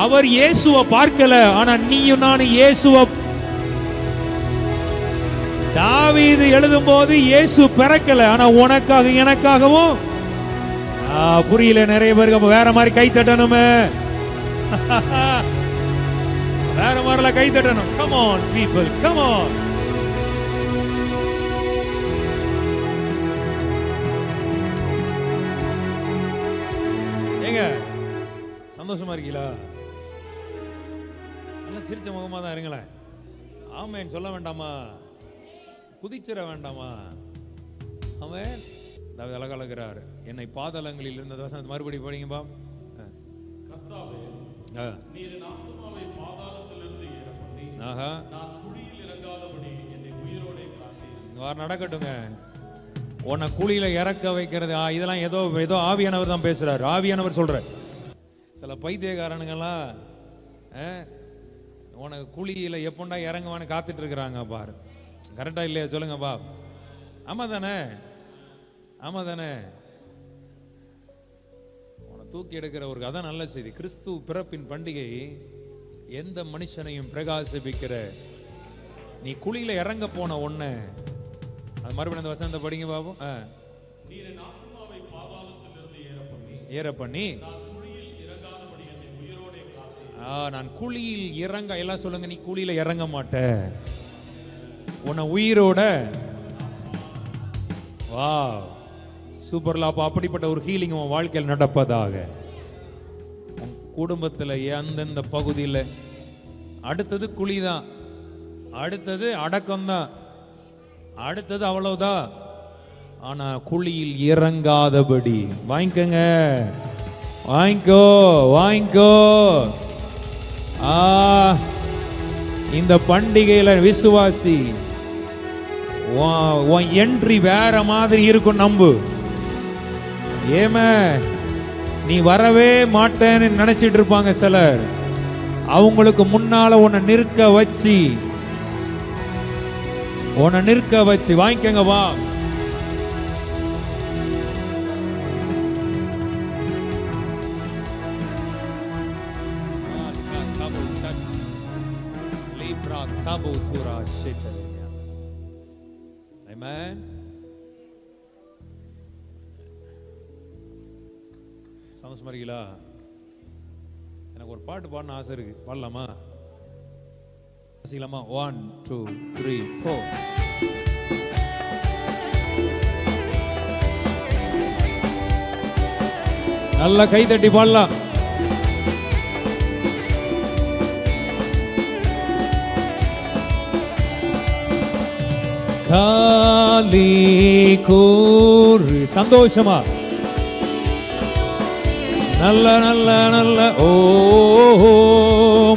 அவர் இயேசுவை பார்க்கல, ஆனா நீயும் நானும் இயேசுவை. தாவீது எழுதும் போது இயேசு பிறக்கல, ஆனா உனக்காக எனக்காகவும். புரியல நிறைய பேருக்கு. வேற மாதிரி கை தட்டணுமே, வேற மாதிரில கை தட்டணும். Come on people, come on. ஏங்க சந்தோஷமா இருக்கீங்களா? நல்லா சிரிச்ச முகமா தான் இருங்களேன். ஆமென் சொல்ல வேண்டாமா? குதிச்சிட வேண்டாமா? ஆமென். தாவீது அழகா அழகிறார். என்னை பாதாளங்களில் இருந்த வசனத்தை மறுபடியும் படிங்கப்பா. கர்த்தாவே, நீர் என் ஆத்துமாவை பாதாளத்திலிருந்து ஏற பண்ணி, நான் குழியில் இறங்காதபடி என்னை உயிரோடே காத்தீர். நடக்கட்டுங்க. உன்னை குழியில இறக்க வைக்கிறது இதெல்லாம் ஏதோ ஆவியானவர் தான் பேசுறாரு. ஆவியானவர் சொல்ற சில பைத்தியக்காரனுங்கெல்லாம் உனக்கு குழியில எப்பண்டா இறங்குவான்னு காத்துட்டு இருக்கிறாங்க பாரு. கரெக்டா இல்லையா சொல்லுங்க பா? ஆமா தானே? ஆமா தானே? உன்னை தூக்கி எடுக்கிற ஒரு அதான் நல்ல செய்தி. கிறிஸ்து பிறப்பின் பண்டிகை எந்த மனுஷனையும் பிரகாசிப்பிக்கிற. நீ குழியில இறங்க போன ஒண்ணு அது மறுபடியும் அந்த வசனத்தை படிங்க பாபு. நீர் என் ஆத்துமாவை பாதாளத்திலிருந்து ஏற பண்ணி நான் குழியில் இறங்காதபடி என்னை உயிரோடே காத்தீர். நான் குழியில் இறங்க, எல்லாம் சொல்லுங்க, நீ குழியில இறங்க மாட்ட, உன்னை உயிரோட. வா சூப்பர்ல. அப்ப அப்படிப்பட்ட ஒரு ஹீலிங் உன் வாழ்க்கையில் நடப்பதாக. உன் குடும்பத்தில் எந்தெந்த பகுதியில் அடுத்தது குழிதான், அடுத்தது அடக்கம்தான், அடுத்தது அவ்வளவுதான். ஆனா குழியில் இறங்காதபடி வாங்கிக்கங்க, வாங்கிக்கோ வாங்கிக்கோ. இந்த பண்டிகையில விசுவாசி உன் என்ட்ரி வேற மாதிரி இருக்கும். நம்பு. ஏமே நீ வரவே மாட்டேன்னு நினைச்சிட்டு இருப்பாங்க சிலர். அவங்களுக்கு முன்னால உன்னை நிற்க வச்சு வாங்கிக்கங்க. வா Amen. சந்தோஷமா இருக்கீங்களா? எனக்கு ஒரு பாட்டு பாடணும் ஆசை இருக்கு. பாடலாமா? வாசிக்கலாமா? 1 2 3 4. நல்லா கை தட்டி பாடலாம். காலி கூறு சந்தோஷமா நல்ல நல்ல நல்ல ஓ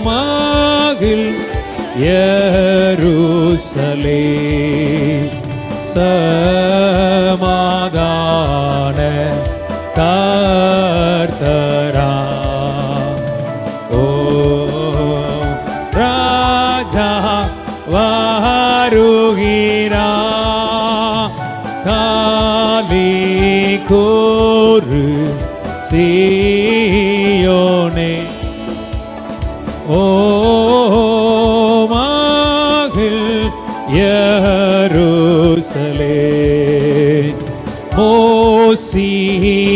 மகிழ் எருசலே சமாதான கர்த்தரா ஓ ராஜா வருகிறா காலி கூறு சீயோனே ஓ மகிழ் எருசலே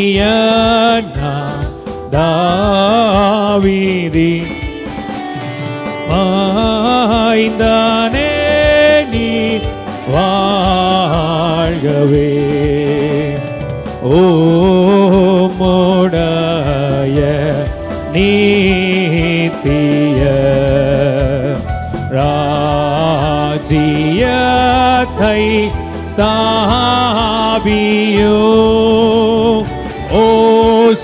மோசியனா தாவீதி மைந்தானே நீ வாழ்கவே ஓ மோடைய நீத்திய ராஜ்யத்தை ஸ்தாபியோ ஓ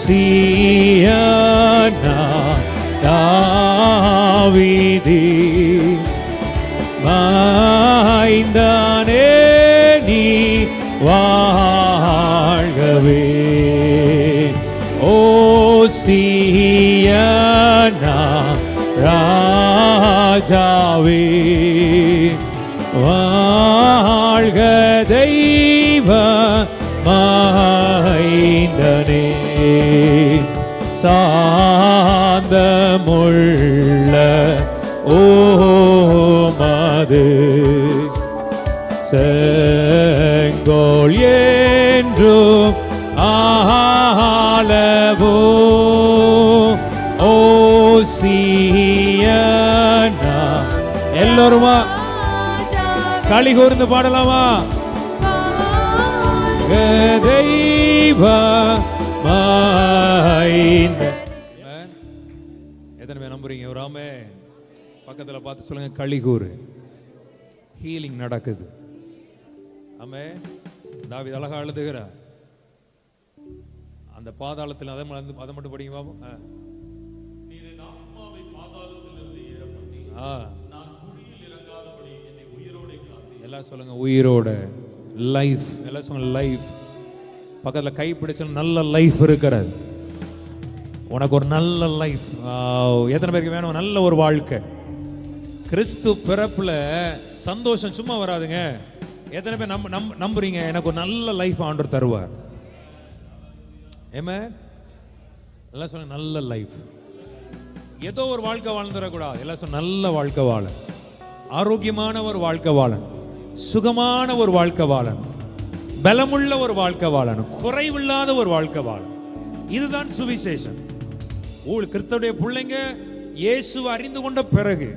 சியனா தாவீதி மைந்தானே நீ வாழ்கவே ஓ சியனா ராஜாவே வாழ்கவே தெய்வ மைந்தனே சாந்தமுள்ள ஓமது செங்கோல் என்றும் ஆளவோ ஓசியனா. எல்லோருமா களி கூர்ந்து பாடலாமா? தெய்வ மைந்தன். எத்தனை பேர் நம்புறீங்க? ஒரு ஆமென். பக்கத்துல பார்த்து சொல்லுங்க, களி கூறு. ஹீலிங் நடக்குது. ஆமென். தாவீது அழகா எழுதுகிறார். அந்த பாதாளத்தில் அதை மட்டும் படிங்க பாப்போம். நீர் என் ஆத்மாவை பாதாளத்திலிருந்து ஏறப்பண்ணி நான் குழியில் இறங்காதபடி என்னை உயிரோட காத்தீர். எல்லாம் சொல்லுங்க, உயிரோட. லைஃப். எல்லாம் சொல்லுங்க, லைஃப். பக்கத்துல கை பிடிச்ச நல்ல லைஃப் இருக்கிறது. உனக்கு ஒரு நல்ல லைஃப். எத்தனை பேருக்கு வேணும் நல்ல ஒரு வாழ்க்கை? கிறிஸ்து பிறப்புல சந்தோஷம் சும்மா வராதுங்க. எத்தனை பேர் நம்புறீங்க எனக்கு ஒரு நல்ல லைஃப் ஆண்டவர் தருவார்? ஆமென். எல்லாம் சொல்லுங்க, நல்ல லைஃப். ஏதோ ஒரு வாழ்க்கை வாழ்ந்துடக்கூடாது. எல்லாம் சொல்லுங்க, நல்ல வாழ்க்கை வாழ, ஆரோக்கியமான ஒரு வாழ்க்கை வாழன், சுகமான ஒரு வாழ்க்கை வாழன், பலமுள்ள ஒரு வாழ்க்கை வாழணும், குறைவில்லாத ஒரு வாழ்க்கை வாழன். இதுதான் சுவிசேஷம். கிறிஸ்துவுடைய பிள்ளைங்க இயேசுவை அறிந்து கொண்ட பிறகு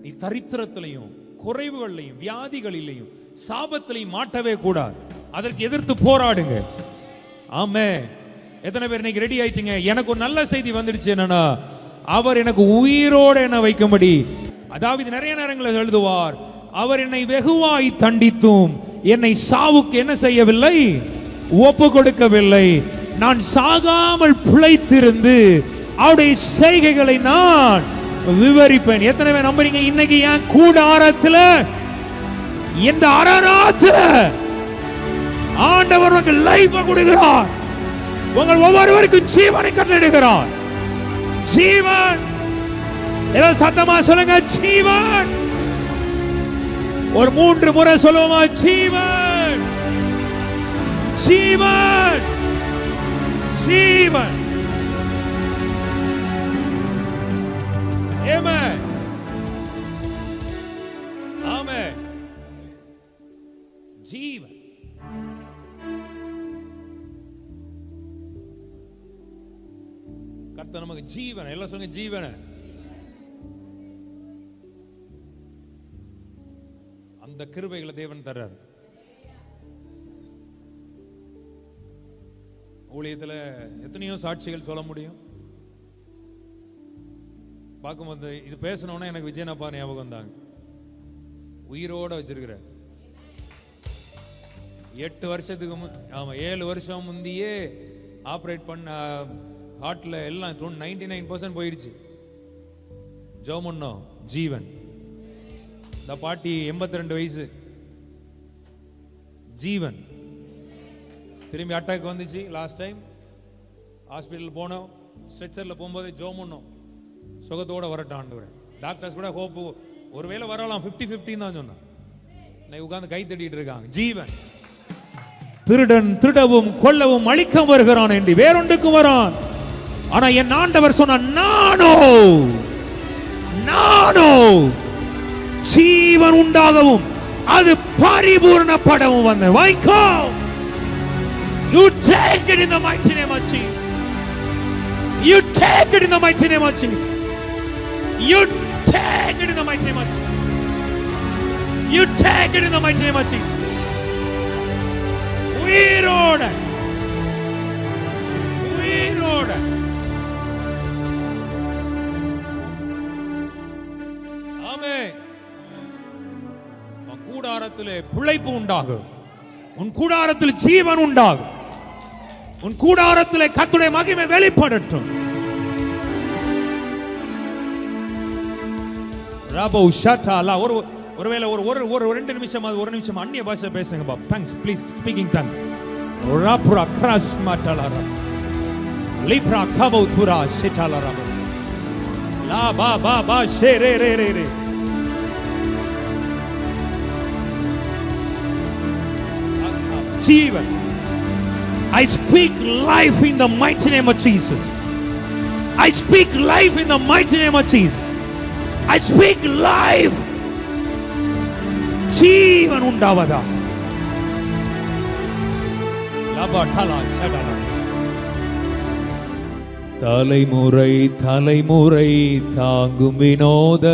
நீ தரித்திரத்திலையும் குறைவுகளையும் வியாதிகளிலையும் சாபத்திலையும் மாட்டவே கூடாது. அதற்கு எதிர்த்து போராடுங்க. ஆமென். எத்தனை பேர் இன்னைக்கு ரெடி ஆயிட்டீங்க? எனக்கு ஒரு நல்ல செய்தி வந்துடுச்சு. என்னன்னா, அவர் எனக்கு உயிரோடு என்ன வைக்கும்படி, அதாவது நிறைய நேரங்களில் எழுதுவார், அவர் என்னை வெகுவாய் தண்டித்தும் என்னை சாவுக்கு என்ன செய்யவில்லை, ஒப்பு கொடுக்கவில்லை. நான் சாகாமல் பிழைத்திருந்து அவருடைய செய்கைகளை நான் விவரிப்பேன். எத்தனை பேர் நம்புறீங்க? இன்னைக்கு என் கூடாரத்துல, இந்த அரராத்துல ஆண்டவர் உங்களுக்கு லைஃப் கொடுக்கிறார். உங்கள் ஒவ்வொருவருக்கும் ஜீவனை கட்டளையிடுகிறார். ஜீவன். எல்லாம் சத்தமா சொல்லுங்க, ஜீவன். ஒரு 3 முறை சொல்லுவோமா? ஜீவன், ஜீவன், ஜீவன். ஆமென். ஆமென். ஜீவன். கர்த்தர் நமக்கு ஜீவன். எல்லாம் சொல்லுங்க, ஜீவன். அந்த கிருபைகளை தேவன் தர்றார். ஊழியத்துல எத்தனையோ சாட்சிகள் சொல்ல முடியும். பார்க்கும்போது இது பேசணும்னா எனக்கு விஜயனப்பா ஞாபகம் வந்தாங்க. உயிரோட வச்சிருக்கிற 8 வருஷத்துக்கு 7 வருஷம் முந்தியே ஆப்ரேட் பண்ண ஹார்ட்ல எல்லாம் 99% போயிடுச்சு. ஜோமுன்னோ ஜீவன். இந்த பாட்டி 82 வயசு, ஜீவன். திரும்பி அட்டாக் வந்துச்சு. லாஸ்ட் டைம் ஹாஸ்பிட்டல் போனோம். ஸ்ட்ரெச்சர்ல போகும்போது ஜோமுன்னோம் சுகத்தோட வரட்டும் ஆண்டவரே. டாக்டர்ஸ் கூட ஹோப்பு ஒருவேளை வரலாம் 50-50 தான் சொன்னான். உட்கார்ந்து கை தட்டிட்டு இருக்காங்க. ஜீவன். திருடன் திருடவும் கொல்லவும் அழிக்கவும் வருகிறான் என்று வேறொன்றுக்கும் வரான். ஆனா என் ஆண்டவர் சொன்ன, நானோ ஜீவன் உண்டாகவும் அது பரிபூர்ணப்படவும் வந்த. வாய்க்கோ. You take it in the mighty name of Jesus. You take it in the mighty name of Jesus. You take it in the mighty name of Jesus. You take it in the mighty name of Jesus. உயிரோட, உயிரோட. ஆமென். உன் கூடாரத்திலே பிழைப்பு உண்டாகும். உன் கூடாரத்தில் ஜீவன் உண்டாகும். உன் கூடாரத்திலே கர்த்தருடைய மகிமை வெளிப்படட்டும். ராபோ ஷட்டாலா. ஒருவேளை ஒரு 2 நிமிஷம், அது 1 நிமிஷம் அந்நிய பாஷை பேசுங்க பாப். Tongues please, speaking tongues. ராப்ரா கிராஷ் மாட்டலாரா லிப்ரா கபோ துரா ஷட்டாலாரா லா பா பா பா ஷே ரே ரே ரே ரே. ஜீவன். I speak life in the mighty name of Jesus. I speak life in the mighty name of Jesus. I speak life. ஜீவன் உண்டாவதா. லபடலா ஷடலா. தலைமுறை தலைமுறை தாங்கும் வினோத,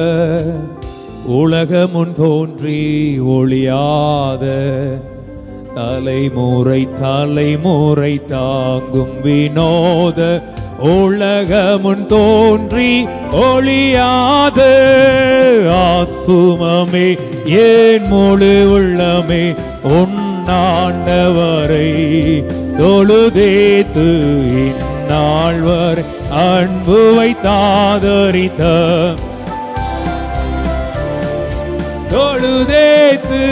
உலகமுன் தோன்றி ஒளியாத, தலைமுறை தலைமுறை தாங்கும் வினோத, உலகமுன் தோன்றி ஒளியாத, ஆத்துமமே ஏன் முழு உள்ளமே உன்னாண்டவரை தொழுதேத்து இந்நாள் வரை அன்பு வைத்தாதரித்த, தொழுதேத்து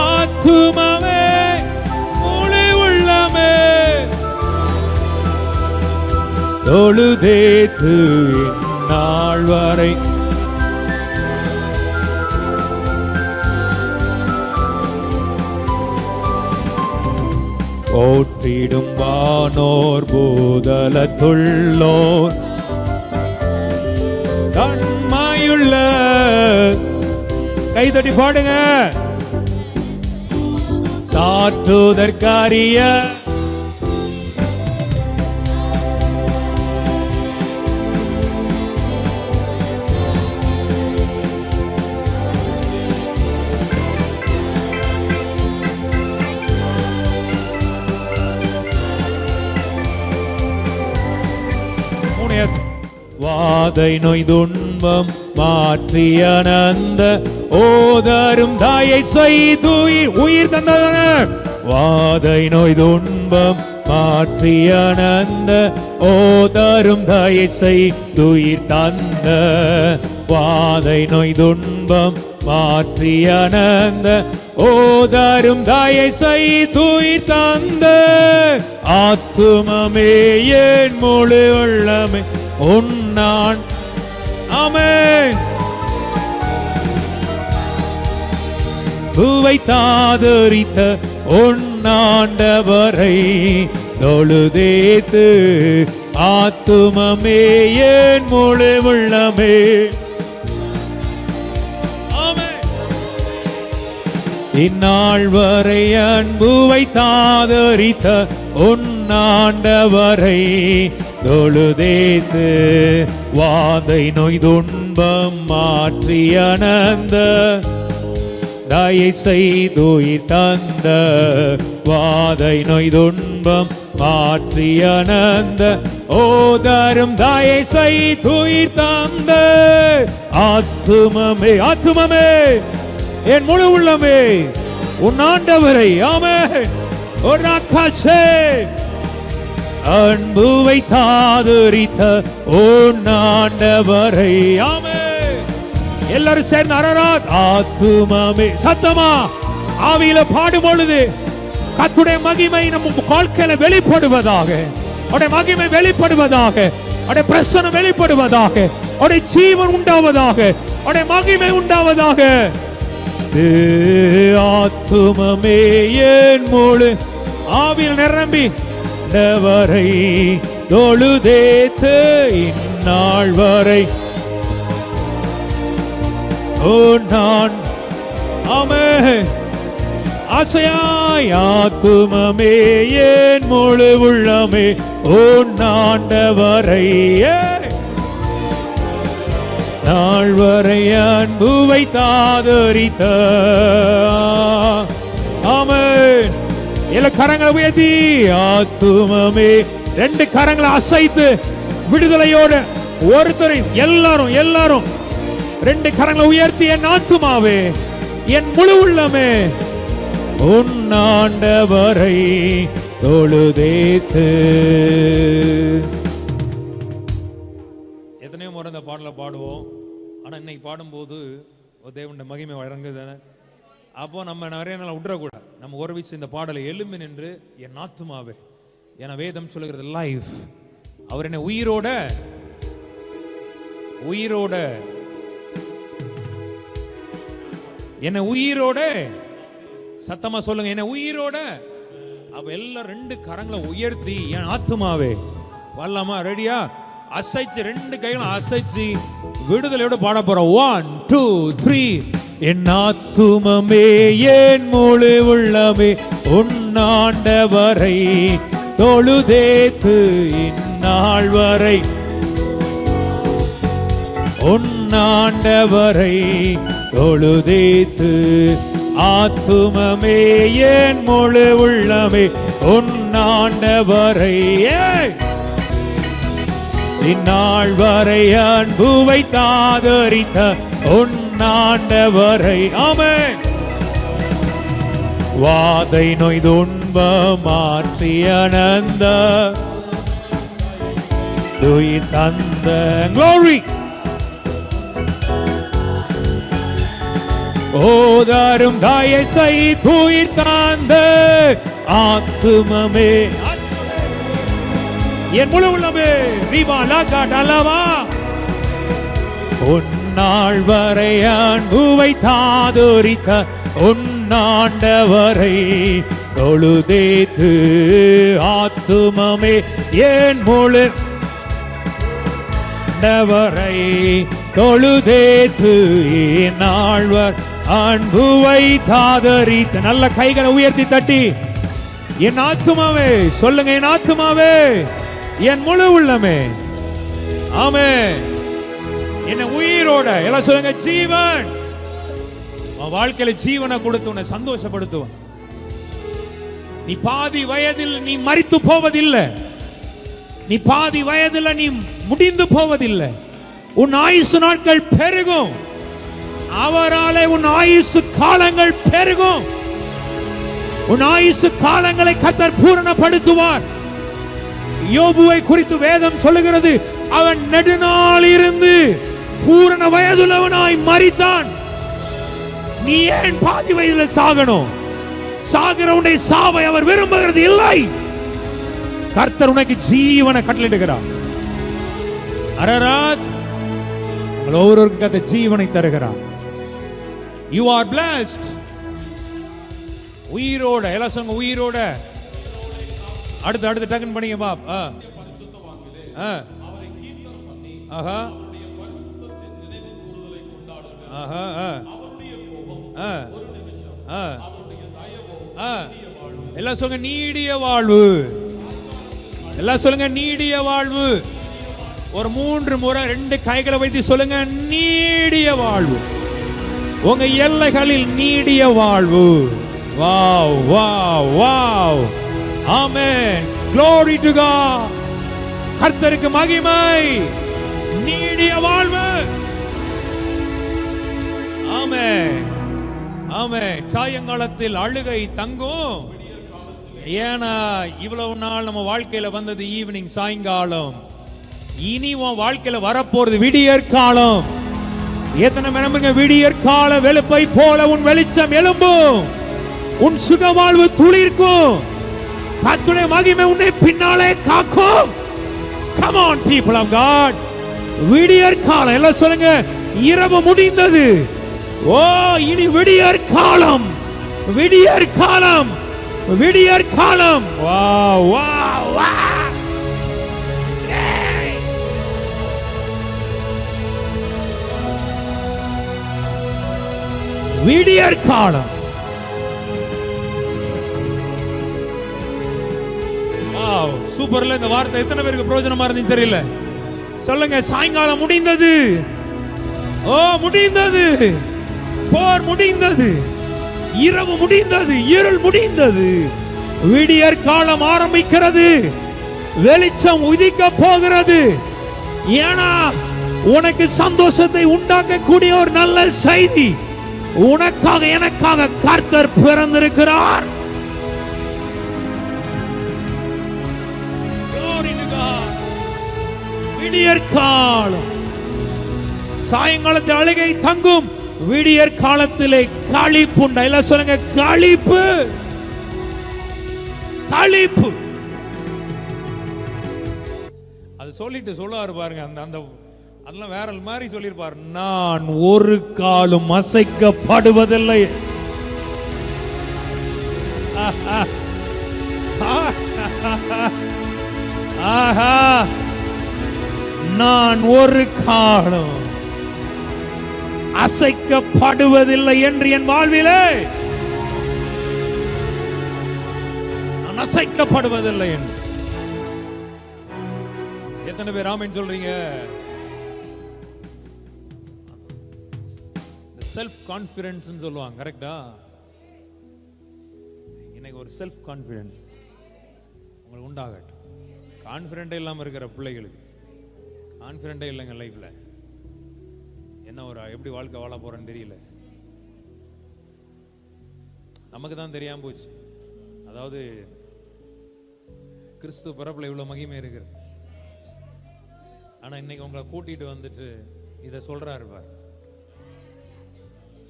ஆத்துமமே முழு உள்ளமே தொழுதேத்து இந்நாள் வரை. போற்றிடும் வானோர் பூதலத்துள்ளோர் தன்மையுள்ள, கைதட்டி பாடுங்க, சாற்றுதற்காரிய வாதை நோய் துன்பம் மாற்றிய நந்த ஓதரும் தாயை செய்து உயிர் தந்தன. வாதை நோய் துன்பம் மாற்றிய நந்த ஓதரும் தாயை செய்து உயிர் தந்த, வாதை நோய் துன்பம் மாற்றிய நந்த ஓதரும் தாயை செய்து உயிர் தந்த, ஆத்துமமே ஏன் முழு உள்ளமே உன்னான். ஆமென். பூவை தாதரித்த உன்னாண்டவரை தொழுதேத்து, ஆத்துமமே ஏன் முழு உள்ளமே. ஆமென். இந்நாள் வரை அன்பு வைத்தாதரித்த உன்னாண்டவரை தொழுதேத்து, வாதை நோய் துன்பம் மாற்றிய நந்த தாயை செய்துயிர் தந்த, வாதை நோய் துன்பம் மாற்றிய நந்த ஓதரும் தாயை செய்துயிர் தந்த, ஆத்துமமே ஆத்துமமே என் முழு உள்ளமே உன் ஆண்டவரை. ஆமென். அன்பு வைத்தாதரித்த உன் ஆண்டவரை. ஆமென். எல்லாரும் சேர்ந்து அரராத் ஆத்துமமே சத்தமா ஆவியில பாடும் பொழுது கர்த்தருடைய மகிமை நம்ம வாழ்க்கையில வெளிப்படுவதாக, அவருடைய மகிமை வெளிப்படுவதாக, அவருடைய பிரசன்னம் வெளிப்படுவதாக, அவருடைய ஜீவன் உண்டாவதாக, அவருடைய மகிமை உண்டாவதாக. ஆத்துமமே என் முழு ஆவியில் நிரம்பி வரை தொழுதேத்து இந்நாள் வரை ஓ நான். ஆமென். ஆசையாய் ஆத்துமமே என் முழு உள்ளமே உன் ஆண்டவரை நாள் வரை அன்பு வைத்தாதரித்த. ஆமென். எல்லா கரங்களை உயர்த்தி ஆத்துமமே ரெண்டு கரங்களை அசைத்து விடுதலையோட ஒருத்தரை எல்லாரும் ரெண்டு கரங்களை உயர்த்தி என் ஆத்துமாவே என் முழு உள்ளமே உன் ஆண்டவரை தொழுதேத்து. எத்தனையோ முறை இந்த பாடலை பாடுவோம், ஆனா இன்னைக்கு பாடும்போது தேவனுடைய மகிமை வழங்குதானே. அப்போ நம்ம நிறைய நாள் விட்டுறக்கூடாது. நம்ம ஒரு வீச்சு இந்த பாடலை எழும்பி நின்று என் ஆத்துமாவே, என வேதம் சொல்லுகிறது லைஃப். அவர் என்னை உயிரோட என்னை உயிரோட சத்தமா சொல்லுங்க, என்ன உயிரோட. அப்ப எல்லாம் 2 கரங்களை உயர்த்தி, என் ஆத்துமாவே வரலாமா? ரெடியா? அசைச்சு 2 கைகளும் அசைச்சு விடுதலையோட பாட போறோம். 1 2 3. என் ஆத்துமமே என் முழு உள்ளமே உன்னாண்டவரை தொழுதேத்து இந்நாள் வரை, உன்னாண்டவரை தொழுதேத்து. ஆத்துமமே என் முழு உள்ளமே உன்னாண்டவரை இந்நாள் வரை அன்புவை தாதரித்த உன்னாண்டவரை. ஆமென். வாதை நோய் துன்ப மாற்றி அனந்த துயில் தந்த glory. ஓதாரும் தாயை செய் துயில் தந்த ஆத்துமமே என் முழு உள்ளமே தீபாலா காட்டலவா. உன்னாள் வரை அன்புவை தாதரித்த உன்னாண்டவரை தொழுதேத்து. ஆத்துமமே என் முழு வரை தொழுதேத்து நாள்வர் அன்புவை தாதரித்த. நல்ல கைகளை உயர்த்தி தட்டி, என் ஆத்துமாவே சொல்லுங்க, என் ஆத்துமாவே என் முழு உள்ளமே. ஆமென். என்ன உயிரோட எல்லாம் சொல்லுங்க, ஜீவன். வாழ்க்கையில ஜீவனை கொடுத்து உன்னை சந்தோஷப்படுத்துவன். நீ பாதி வயதில் நீ மரித்து போவதில்லை. நீ பாதி வயதில் நீ முடிந்து போவதில்லை. உன் ஆயுசு நாட்கள் பெருகும். அவராலே உன் ஆயுசு காலங்கள் பெருகும். உன் ஆயுசு காலங்களை கர்த்தர் பூரணப்படுத்துவார். யோபுவை குறித்து வேதம் சொல்லுகிறது, அவன் நெடுநாள் இருந்து பூரண வயதுள்ளவனாய் மரித்தான். நீ ஏன் பாதி வயதில் சாகணும்? சாகிறவனுடைய சாவை அவர் விரும்புகிறது இல்லை. கர்த்தர் உனக்கு ஜீவனை கட்டளையிடுகிறார். அரராத் உங்கள் ஒவ்வொருவருக்கும் கர்த்தர் ஜீவனை தருகிறார். You are blessed. உயிரோட எல்லாம் சொல்லுங்க, உயிரோட. அடுத்து டக்குன்னு பண்ணீங்க பாப். அவரை கீர்த்தனம் பண்ணி ஆஹா அவருடைய பரிசுத்தத்தின் நினைவு கூறுதலை கொண்டாடுங்கள். ஆஹா அவருடைய கோபம் ஒரு நிமிஷம், அவருடைய தயவோ நீடிய வாழ்வு. எல்லாம் சொல்லுங்க, நீடிய வாழ்வு. எல்லாம் சொல்லுங்க, நீடிய வாழ்வு. ஒரு 3 முறை 2 கைகளை வைத்து சொல்லுங்க, நீடிய வாழ்வு. உங்க எல்லைகளில் நீடிய வாழ்வு. Wow wow wow. Amen. Glory to God. கர்த்தருக்கு மகிமை. நீடிய வாழ்வு. ஆமென். ஆமென். சாயங்காலத்தில் அழுகை தங்கும். ஏன்னா இவ்வளவு நாள் நம்ம வாழ்க்கையில வந்தது ஈவினிங், சாயங்காலம். இனி உன் வாழ்க்கையில வரப்போறது விடியற் காலம். எத்தனை நம்புங்க? விடியற் கால வெளுப்பை போல உன் வெளிச்சம் எழும்பும். உன் சுக வாழ்வு துளிர்க்கும். கர்த்தருடைய மகிமை உன்னை பின்னாலே காக்கும். Come on people of God. விடியற் காலம். எல்லாம் சொல்லுங்க, இரவு முடிந்தது. ஓ, இனி விடியற் காலம். விடியற் காலம். விடியற் காலம். Wow wow wow. விடியற் காலம். வாவ், சூப்பர்ல. இந்த வார்த்தை எத்தனை பேருக்கு பிரயோஜனமா இருந்துச்சு தெரியல. சொல்லுங்க, சாயங்காலம் முடிந்தது. ஓ, முடிந்தது. போர் முடிந்தது. இரவு முடிந்தது. இருள் முடிந்தது. விடியற் காலம் ஆரம்பிக்கிறது. வெளிச்சம் உதிக்க போகிறது. ஏன்னா உனக்கு சந்தோஷத்தை உண்டாக்கக்கூடிய ஒரு நல்ல செய்தி உனக்காக எனக்காக கர்த்தர் பிறந்திருக்கிறார். விடியற் காலம். சாயங்காலத்தில் அழுகை தங்கும். விடியற் காலத்திலே களிப்புண்டா. எல்லாம் சொல்லுங்க, களிப்பு. களிப்பு. அது சொல்லிட்டு சொல்லுவாரு பாருங்க, அந்த அதெல்லாம் வேற மாதிரி சொல்லியிருப்பார். நான் ஒரு காலும் அசைக்கப்படுவதில்லை. ஆஹா, நான் ஒரு காலம் அசைக்கப்படுவதில்லை என்று என் வாழ்விலே நான் அசைக்கப்படுவதில்லை என்று. எத்தனை பேர் ஆமென் சொல்றீங்க? செல்ஃப் கான்ஃபிடன்ஸ் சொல்லுவாங்க, கரெக்டா? இன்னைக்கு ஒரு செல்ஃப் கான்ஃபிடன்ஸ் உங்களுக்கு உண்டாகட்டும். கான்ஃபிடென்ட்டே இல்லாமல் இருக்கிற பிள்ளைகளுக்கு கான்ஃபிடென்ட்டே இல்லைங்க லைஃப்ல. என்ன ஒரு எப்படி வாழ்க்கை வாழ போறேன்னு தெரியல. நமக்கு தான் தெரியாம போச்சு. அதாவது கிறிஸ்து பிறப்புல இவ்வளவு மகிமை இருக்கிறது. ஆனா இன்னைக்கு உங்களை கூட்டிட்டு வந்துட்டு இதை சொல்றாரு பார்.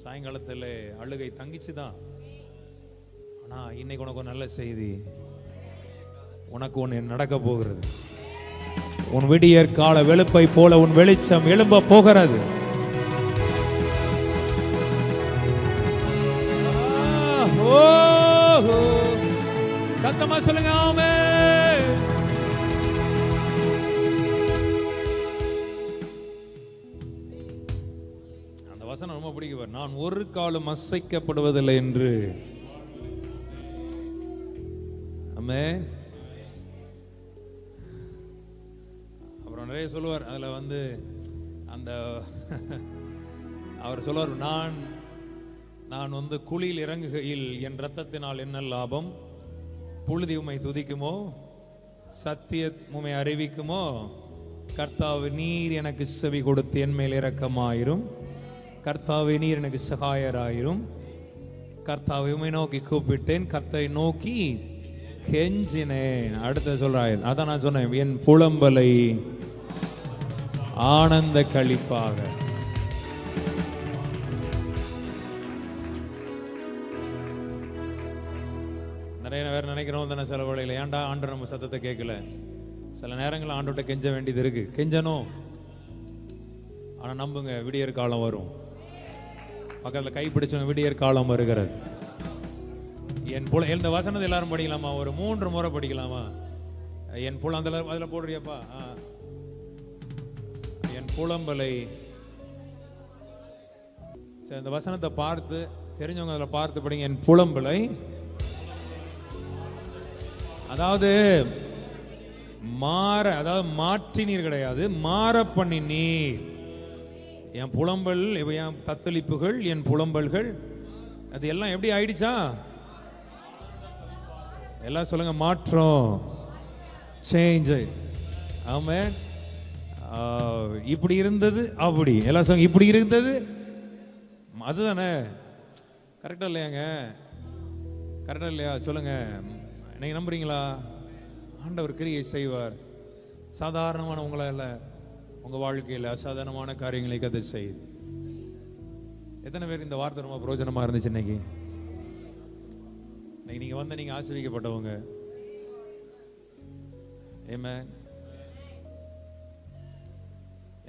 சாயங்காலத்தில் அழுகை தங்கிச்சுதான். ஆனா இன்னைக்கு உனக்கு ஒரு நல்ல செய்தி. உனக்கு ஒன்று நடக்க போகிறது. உன் விடியற் கால வெளுப்பை போல உன் வெளிச்சம் எழும்ப போகிறது. சத்தமா சொல்லுங்க ஆமென். அந்த வசனம் ரொம்ப பிடிக்கும். நான் ஒரு காலம் அசைக்கப்படுவதில்லை என்று. ஆமென். அப்புறம் நிறைய சொல்லுவார். அதுல வந்து அந்த அவர் சொல்லுவார், நான் வந்து குழியில் இறங்குகையில் என் இரத்தத்தினால் என்ன லாபம்? புழுதி உம்மை துதிக்குமோ, சத்தியம் உம்மை அறிவிக்குமோ? கர்த்தாவே நீர் எனக்கு செவி கொடுத்து என் மேல் இரக்கமாயிரும். கர்த்தாவே நீர் எனக்கு சகாயராயிரும். கர்த்தாவை உம்மை நோக்கி கூப்பிட்டேன், கர்த்தரை நோக்கி கெஞ்சினேன். அடுத்த சொல்றாய், அதான் நான் சொன்னேன், என் புலம்பலை ஆனந்த களிப்பாக. நிறைய பேர் நினைக்கிறோம் தானே சில வேளையில், ஏன்டா ஆண்டு நம்ம சத்தத்தை கேட்கல. சில நேரங்கள் ஆண்டோட்ட கெஞ்ச வேண்டியது இருக்கு, கெஞ்சணும். ஆனா நம்புங்க, விடியற் காலம் வரும். பக்கத்துல கை பிடிச்சவங்க, விடியற் காலம் வருகிறது. இந்த வசனத்தை எல்லாரும் படிக்கலாமா? ஒரு 3 முறை படிக்கலாமா? என் அதுல போடுறியப்பா. என் புலம்பலை. சரி, இந்த வசனத்தை பார்த்து தெரிஞ்சவங்க அதில் பார்த்து படிங்க. என் புலம்பலை, அதாவது மாற்றினீர் கிடையாது, மாற பண்ணினீர். என் புலம்பல், என் தத்தளிப்புகள், என் புலம்பல்கள், அது எல்லாம் எப்படி ஆயிடுச்சா? எல்லாம் சொல்லுங்க, மாற்றம், சேஞ்ச். ஆமென். இப்படி இருந்தது அப்படி, எல்லாம் சொல்லுங்க, இப்படி இருந்தது அதுதானே. கரெக்டா இல்லையாங்க? கரெக்டா இல்லையா? சொல்லுங்க. நீங்க நம்புறீங்களா? ஆண்டவர் கிரியை செய்வார். சாதாரணமான உங்களால உங்க வாழ்க்கையில் அசாதாரணமான காரியங்களை கதை செய்யுது. எத்தனை பேர் இந்த வார்த்தை ரொம்ப பிரயோஜனமா இருந்துச்சு? இன்னைக்கு நீங்க வந்து நீங்க ஆசீர்வதிக்கப்பட்டவங்க. ஆமென்.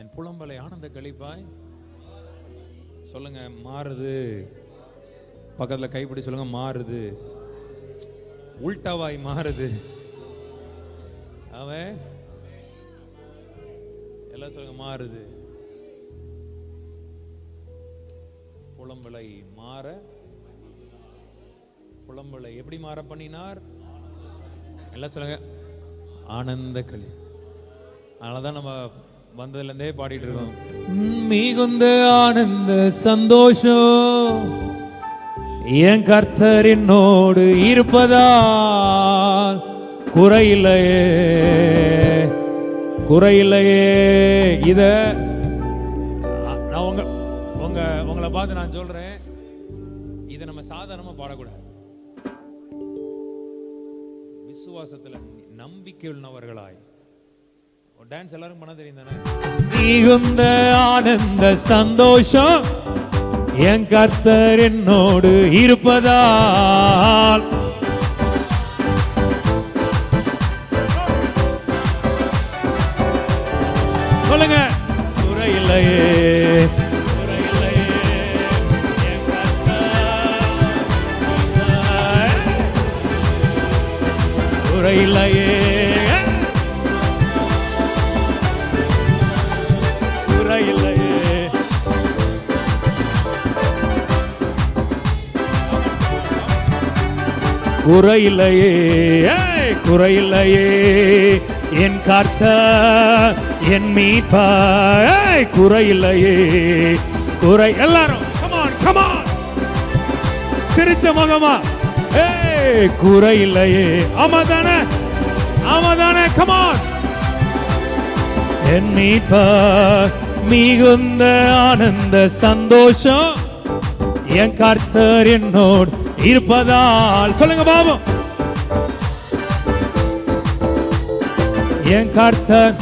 என் புலம்பலை ஆனந்த களிப்பாய். சொல்லுங்க, மாறுது. பக்கத்துல கைப்பிடி சொல்லுங்க, மாறுது. உல்டாவாய் மாறுது. அவன் எல்லாம் சொல்லுங்க, மாறுது. புலம்பலை மாற, புலம்பலை எப்படி மாற பண்ணினார்? எல்லாம் சொல்லுங்க, ஆனந்த களி. அதனாலதான் நம்ம வந்ததுல இருந்தே பாடிட்டு இருக்கோம். மிகுந்த ஆனந்த சந்தோஷம் என் கர்த்தர் என்னோடு இருப்பதால் குறையில்லையே, குறையில்லையே. இத நான் உங்களை பார்த்து நான் சொல்றேன், இதை நம்ம சாதாரணமா பாடக்கூடாது. விசுவாசத்துல நம்பிக்கை உள்ளவர்களாய். டான்ஸ் எல்லாரும் பண்ண தெரியும் தானே? மிகுந்த ஆனந்த சந்தோஷம் என் கர்த்தர் என்னோடு இருப்பதால். சொல்லுங்க, குறையில்லையே, குறையில்லையே. என் கர்த்தர் குறையில்லையே. குறையில்லையே, குறையில்லையே என் கர்த்தர் என் மீட்பர். குறையில்லையே, குறை. எல்லாரும் come on சிரிச்ச முகமா. குறையில்லையே. ஆமாதானே, ஆமாதானே. come on. என் மீட்பர் மிகுந்த ஆனந்த சந்தோஷம் என் கர்த்தர் என்னோடு இருப்பதால். சொல்லுங்க பாபு. என் கர்த்தர்.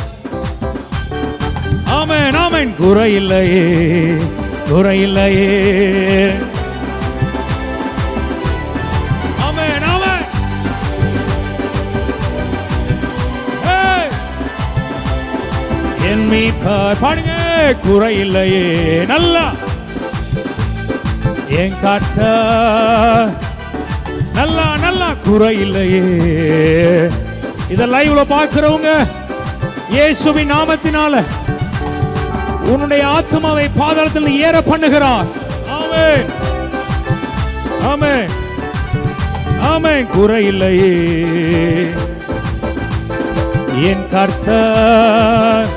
ஆமென், ஆமென். குறையில்லையே, குறையில்லையே. ஆமென், ஆமென். என் மீட்பர். பாடுங்க. குறையில்லையே. நல்லா. என் கர்த்தர். நல்லா நல்லா. குறையில்லையே. இத லைவ்ல பார்க்கிறவங்க இயேசுவின் நாமத்தினால உன்னுடைய ஆத்மாவை பாதாளத்தில் ஏற பண்ணுகிறார். ஆமென், ஆமென், ஆமென். குறையில்லையே என் கர்த்தர்.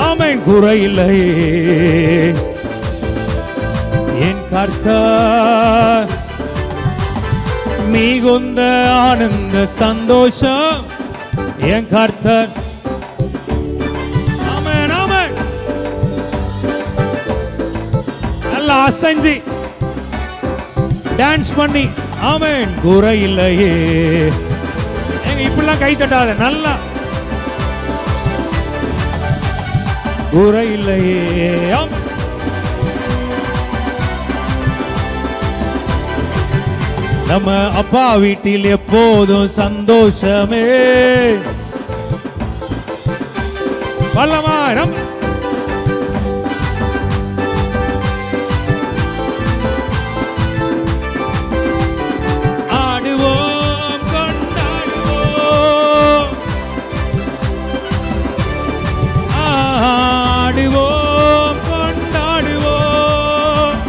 ஆமென். குறையில்லையே என் கர்த்தர் மிகுந்த ஆனந்த சந்தோஷம் என் கர்த்தர். ஆமென், ஆமென். நல்லா அசைஞ்சி டான்ஸ் பண்ணி. ஆமென். குறையில்லையே. எங்க இப்படிலாம் கை தட்டாத. நல்லா. குறையில்லையே. ஆமென். நம்ம அப்பா வீட்டில் எப்போதும் சந்தோஷமே. பல்லமா. ஆடுவோம், கொண்டாடுவோம், ஆடுவோம், கொண்டாடுவோம்.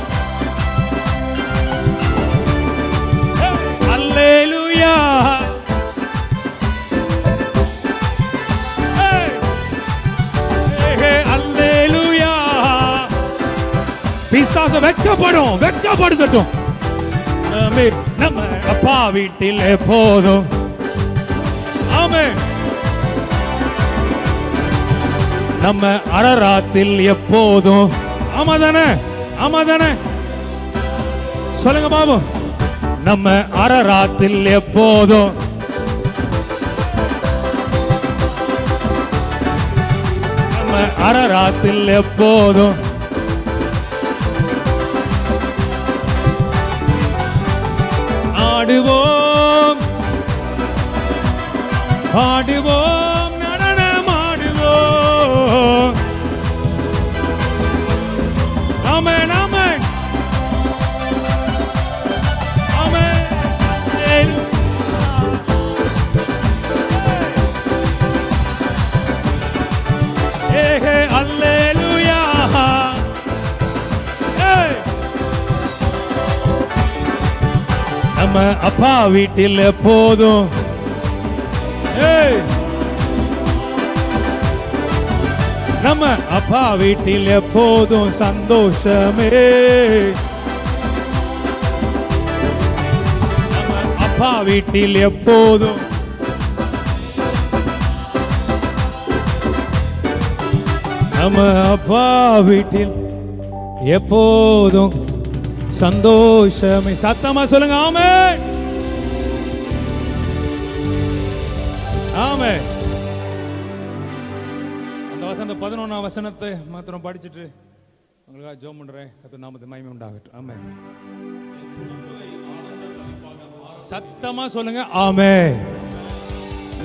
அல்லேலூயா. அல்லேலூயா. பிசாசு வெட்கப்படும், வெட்கப்படுத்தட்டும். நம்ம அப்பா வீட்டில் எப்போதும். ஆமென். நம்ம அரராத்தில் எப்போதும். ஆமாதானே, ஆமாதானே. சொல்லுங்க பாபு. நம்ம அரராத்தில் எப்போதும். நம்ம அரராத்தில் எப்போதும். ஆடுவோம், பாடுவோம், நடனமாடுவோம். ஆமென், ஆமென், ஆமென். அல்லேலூயா. நம்ம அப்பா வீட்டில் எப்போதும். நம்ம அப்பா வீட்டில் எப்போதும் சந்தோஷமே. நம்ம அப்பா வீட்டில் எப்போதும். நம்ம அப்பா வீட்டில் எப்போதும் சந்தோஷமே. சத்தமா சொல்லுங்க. ஆமென், ஆமென். அந்த வசந்த 11ஆம் வசனத்தை மாத்திரம் படிச்சுட்டு உங்களுக்காக ஜெபம் பண்றேன். கர்த்தர் நாமத்துக்கு மகிமை உண்டாகட்டும். ஆமென். சத்தமா சொல்லுங்க. ஆமென்.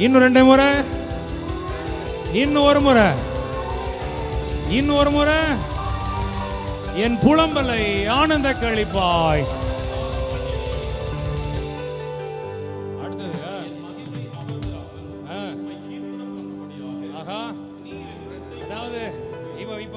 இன்னும் 2 முறை, இன்னும் ஒரு முறை, இன்னும் ஒரு முறை. என் புலம்பலை ஆனந்த கழிப்பாய். அடுத்தது. ஆஹா. அதாவது இப்ப